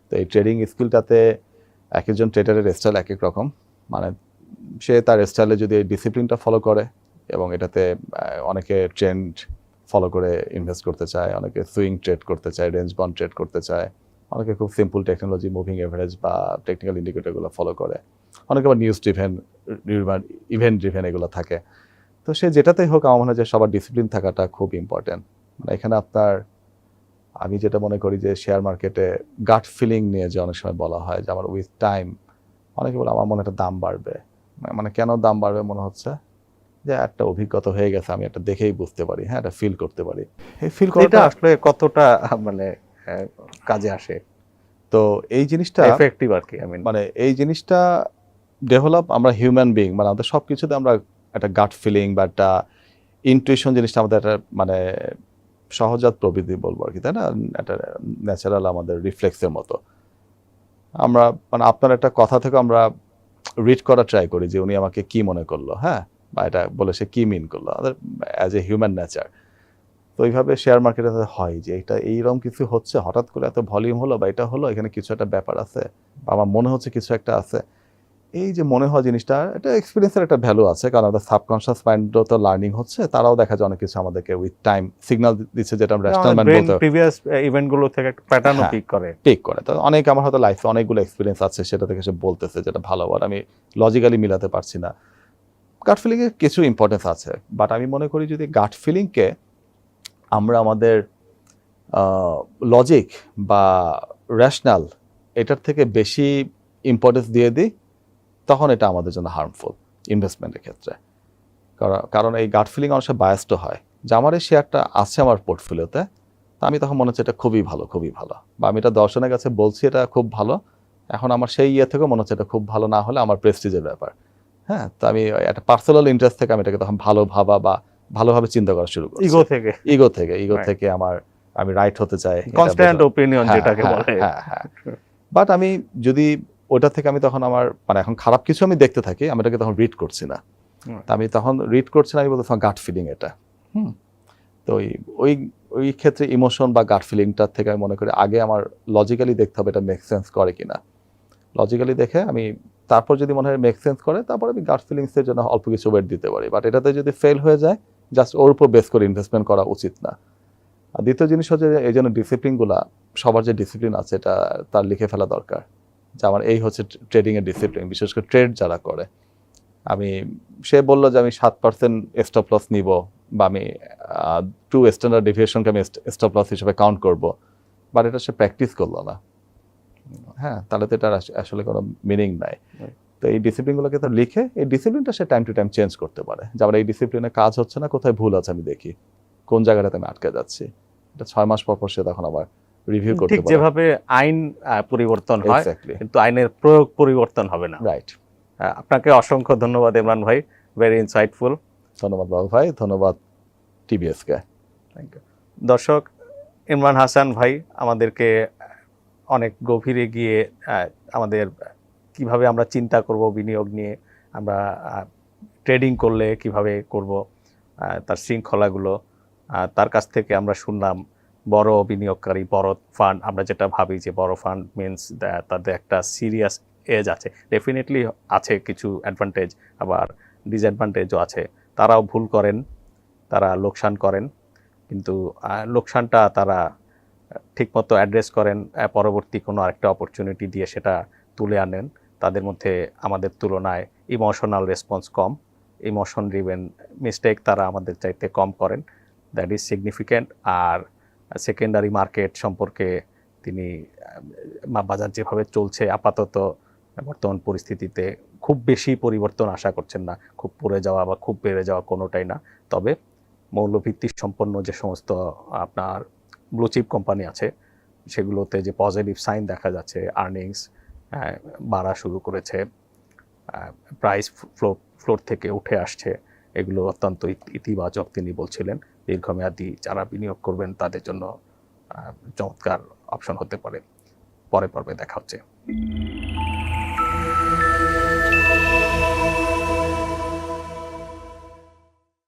তো এই ট্রেডিং স্কিলটাতে এক একজন ট্রেডারের স্টাইল এক এক রকম, মানে সে তার স্টাইলে যদি এই ডিসিপ্লিনটা ফলো করে, এবং এটাতে অনেকে ট্রেন্ড ফলো করে ইনভেস্ট করতে চায়, অনেকে সুইং ট্রেড করতে চায়, রেঞ্জ বাউন্ড ট্রেড করতে চায়, অনেকে খুব সিম্পল টেকনোলজি, মুভিং এভারেজ বা টেকনিক্যাল ইন্ডিকেটরগুলো ফলো করে, অনেকে আবার নিউজ ড্রিভেন, ইভেন্ট ড্রিভেন এগুলো থাকে। তো সে যেটাতেই হোক, আমার মনে হয় যে সবার ডিসিপ্লিন থাকাটা খুব ইম্পর্টেন্ট। মানে এখানে আপনার, আমি যেটা মনে করি যে শেয়ার মার্কেটে গাট ফিলিং নিয়ে যে অনেক সময় বলা হয় যে আমার উইথ টাইম, অনেকে বলে আমার মনে একটা দাম বাড়বে, মানে কেন দাম বাড়বে মনে হচ্ছে যে একটা অভিজ্ঞতা হয়ে গেছে, আমি একটা দেখেই বুঝতে পারি, হ্যাঁ এটা ফিল করতে পারি। এই ফিল এটা করাটা আসলে কতটা মানে কাজে আসে, তো এই জিনিসটা এফেক্টিভ আর কি, মানে এই জিনিসটা ডেভেলপ, আমরা হিউম্যান বিং, মানে আমাদের সব কিছুতে আমরা একটা গাট ফিলিং বা একটা ইনটুইশন জিনিসটা আমাদের একটা মানে সহজাত প্রবৃত্তি বলবো আর কি, তাই না? একটা ন্যাচারাল আমাদের রিফ্লেক্সের মতো। আমরা মানে আপনার একটা কথা থেকে আমরা রিড করা ট্রাই করি যে উনি আমাকে কি মনে করলো, হ্যাঁ, বা এটা বলে সে কি মিন করলো, আমাদের অ্যাজ এ হিউম্যান নেচার। তো এইভাবে শেয়ার মার্কেটে হয় যে এটা এইরকম কিছু হচ্ছে, হঠাৎ করে এত ভলিউম হলো বা এটা হলো, এখানে কিছু একটা ব্যাপার আছে, বা আমার মনে হচ্ছে কিছু একটা আছে। এই যে মনে হওয়া জিনিসটা, এটা এক্সপিরিয়েন্সের একটা ভ্যালু আছে, কারণ আমাদের সাবকনশিয়াস মাইন্ডও তো লার্নিং হচ্ছে, তারাও দেখা যায় অনেক কিছু আমাদেরকে উইথ টাইম সিগন্যাল দিচ্ছে, যেটা আমরা ন্যাশনাল মাইন্ড বলতে প্রিভিয়াস ইভেন্টগুলো থেকে একটা প্যাটার্নও হ্যাঁ। পিক করে। পিক করে। তো অনেক আমার হয়তো লাইফে অনেকগুলো এক্সপিরিয়েন্স আছে, সেটা থেকে সে বলতেছে যেটা ভালো, আর আমি লজিক্যালি মিলাতে পারছি না। গাট ফিলিংয়ে কিছু ইম্পর্টেন্স আছে, বাট আমি মনে করি যদি গাট ফিলিংকে আমরা আমাদের লজিক বা র্যাশনাল এটার থেকে বেশি ইম্পর্টেন্স দিয়ে দিই, তখন এটা আমাদের জন্য হার্মফুল ইনভেস্টমেন্টের ক্ষেত্রে। কারণ এই গাট ফিলিং অনেক সময় বায়াসড হয়, যে আমার এই শেয়ারটা আছে আমার পোর্টফোলিওতে, তা আমি তখন মনে হচ্ছে এটা খুবই ভালো, খুবই ভালো, বা আমি এটা দর্শনের কাছে বলছি এটা খুব ভালো, এখন আমার সেই ইয়ে থেকেও মনে হচ্ছে এটা খুব ভালো না হলে আমার প্রেস্টিজের ব্যাপার, হ্যাঁ। তো আমি একটা পার্সোনাল ইন্টারেস্ট থেকে আমি এটাকে তখন ভালো ভাবা বা ভালোভাবে চিন্তা করা শুরু করি, ইগো থেকে ইগো থেকে আমি রাইট হতে চাই, কনস্ট্যান্ট ওপিনিয়ন যেটাকে বলে। হ্যাঁ। বাট আমি যদি ওটা থেকে আমি তখন আমার মানে এখন খারাপ কিছু আমি দেখতে থাকি, আমি এটাকে তখন রিড করছি না। আমি তখন রিড করছি না, আমি বলতে গাট ফিলিং এটা। তো ওই ক্ষেত্রে ইমোশন বা গাট ফিলিংটার থেকে আমি মনে করি আগে আমার লজিক্যালি দেখতে হবে এটা মেক সেন্স করে কিনা। লজিক্যালি দেখে আমি তারপর যদি মনে হয় মেক সেন্স করে, তারপর আমি গাট ফিলিংসের জন্য অল্প কিছু ওয়েট দিতে পারি। বাট এটাতে যদি ফেল হয়ে যায়, জাস্ট ওর উপর বেস করে ইনভেস্টমেন্ট করা উচিত না। আর দ্বিতীয় জিনিস হচ্ছে যে এই জন্য ডিসিপ্লিনগুলা, সবার যে ডিসিপ্লিন আছে এটা তার লিখে ফেলা দরকার, যে আমার এই হচ্ছে ট্রেডিংয়ের ডিসিপ্লিন, বিশেষ করে ট্রেড যারা করে। সে বললো যে আমি 7% স্টপ লস নিব, বা আমি 2 স্ট্যান্ডার্ড ডেভিয়েশনকে আমি স্টপ লস হিসেবে কাউন্ট করব, বাট এটা সে প্র্যাকটিস করলো না, হ্যাঁ, তাহলে তো এটার আসলে কোনো মিনিং নাই। Right. তো এই ডিসিপ্লিনগুলোকে তো লিখে এই ডিসিপ্লিনটা সে টাইম টু টাইম চেঞ্জ করতে পারে, যে আমার এই ডিসিপ্লিনে কাজ হচ্ছে না, কোথায় ভুল আছে আমি দেখি, কোন জায়গাটাতে আমি আটকে যাচ্ছি। এটা 6 মাস পর পর সে তখন আবার রিভিউ করতে ঠিক পারে। যেভাবে আইন পরিবর্তন হয়, এক্স্যাক্টলি, কিন্তু আইনের প্রয়োগ পরিবর্তন হবে না। রাইট। আপনাকে অসংখ্য ধন্যবাদ ইমরান ভাই, ভেরি ইনসাইটফুল। ধন্যবাদ বাবু ভাই, ধন্যবাদ টিবিএসকে। Thank you. দর্শক, ইমরান হাসান ভাই আমাদেরকে অনেক গভীরে গিয়ে আমাদের কিভাবে আমরা চিন্তা করব বিনিয়োগ নিয়ে, আমরা ট্রেডিং করলে কিভাবে করব, তার শৃঙ্খলাগুলো তার কাছ থেকে আমরা শুনলাম। বড় বিনিয়োগকারী, বড় ফান্ড, আমরা যেটা ভাবি যে বড় ফান্ড মিনস তাদের একটা সিরিয়াস এজ আছে, ডেফিনেটলি আছে কিছু অ্যাডভান্টেজ, আবার ডিসঅ্যাডভান্টেজও আছে। তারাও ভুল করেন, তারা লোকসান করেন, কিন্তু লোকসানটা তারা ঠিকমতো অ্যাড্রেস করেন, পরবর্তী কোনো আরেকটা অপরচুনিটি দিয়ে সেটা তুলে আনেন। তাদের মধ্যে আমাদের তুলনায় ইমোশনাল রেসপন্স কম, ইমোশন ড্রিভেন মিস্টেক তারা আমাদের চাইতে কম করেন, দ্যাট ইজ সিগনিফিক্যান্ট। আর সেকেন্ডারি মার্কেট সম্পর্কে তিনি বাজার যেভাবে চলছে আপাতত বর্তমান পরিস্থিতিতে খুব বেশি পরিবর্তন আশা করছেন না, খুব পড়ে যাওয়া বা খুব বেড়ে যাওয়া কোনোটাই না। তবে মৌলভিত্তি সম্পন্ন যে সমস্ত আপনার ব্লুচিপ কোম্পানি আছে সেগুলোতে যে পজিটিভ সাইন দেখা যাচ্ছে, আর্নিংস বাড়া শুরু করেছে, প্রাইস ফ্লোর থেকে উঠে আসছে, এগুলো অত্যন্ত ইতিবাচক তিনি বলছিলেন। দীর্ঘমেয়াদী যারা বিনিয়োগ করবেন তাদের জন্য চমৎকার অপশন হতে পারে। পরে পর্বে দেখা হচ্ছে।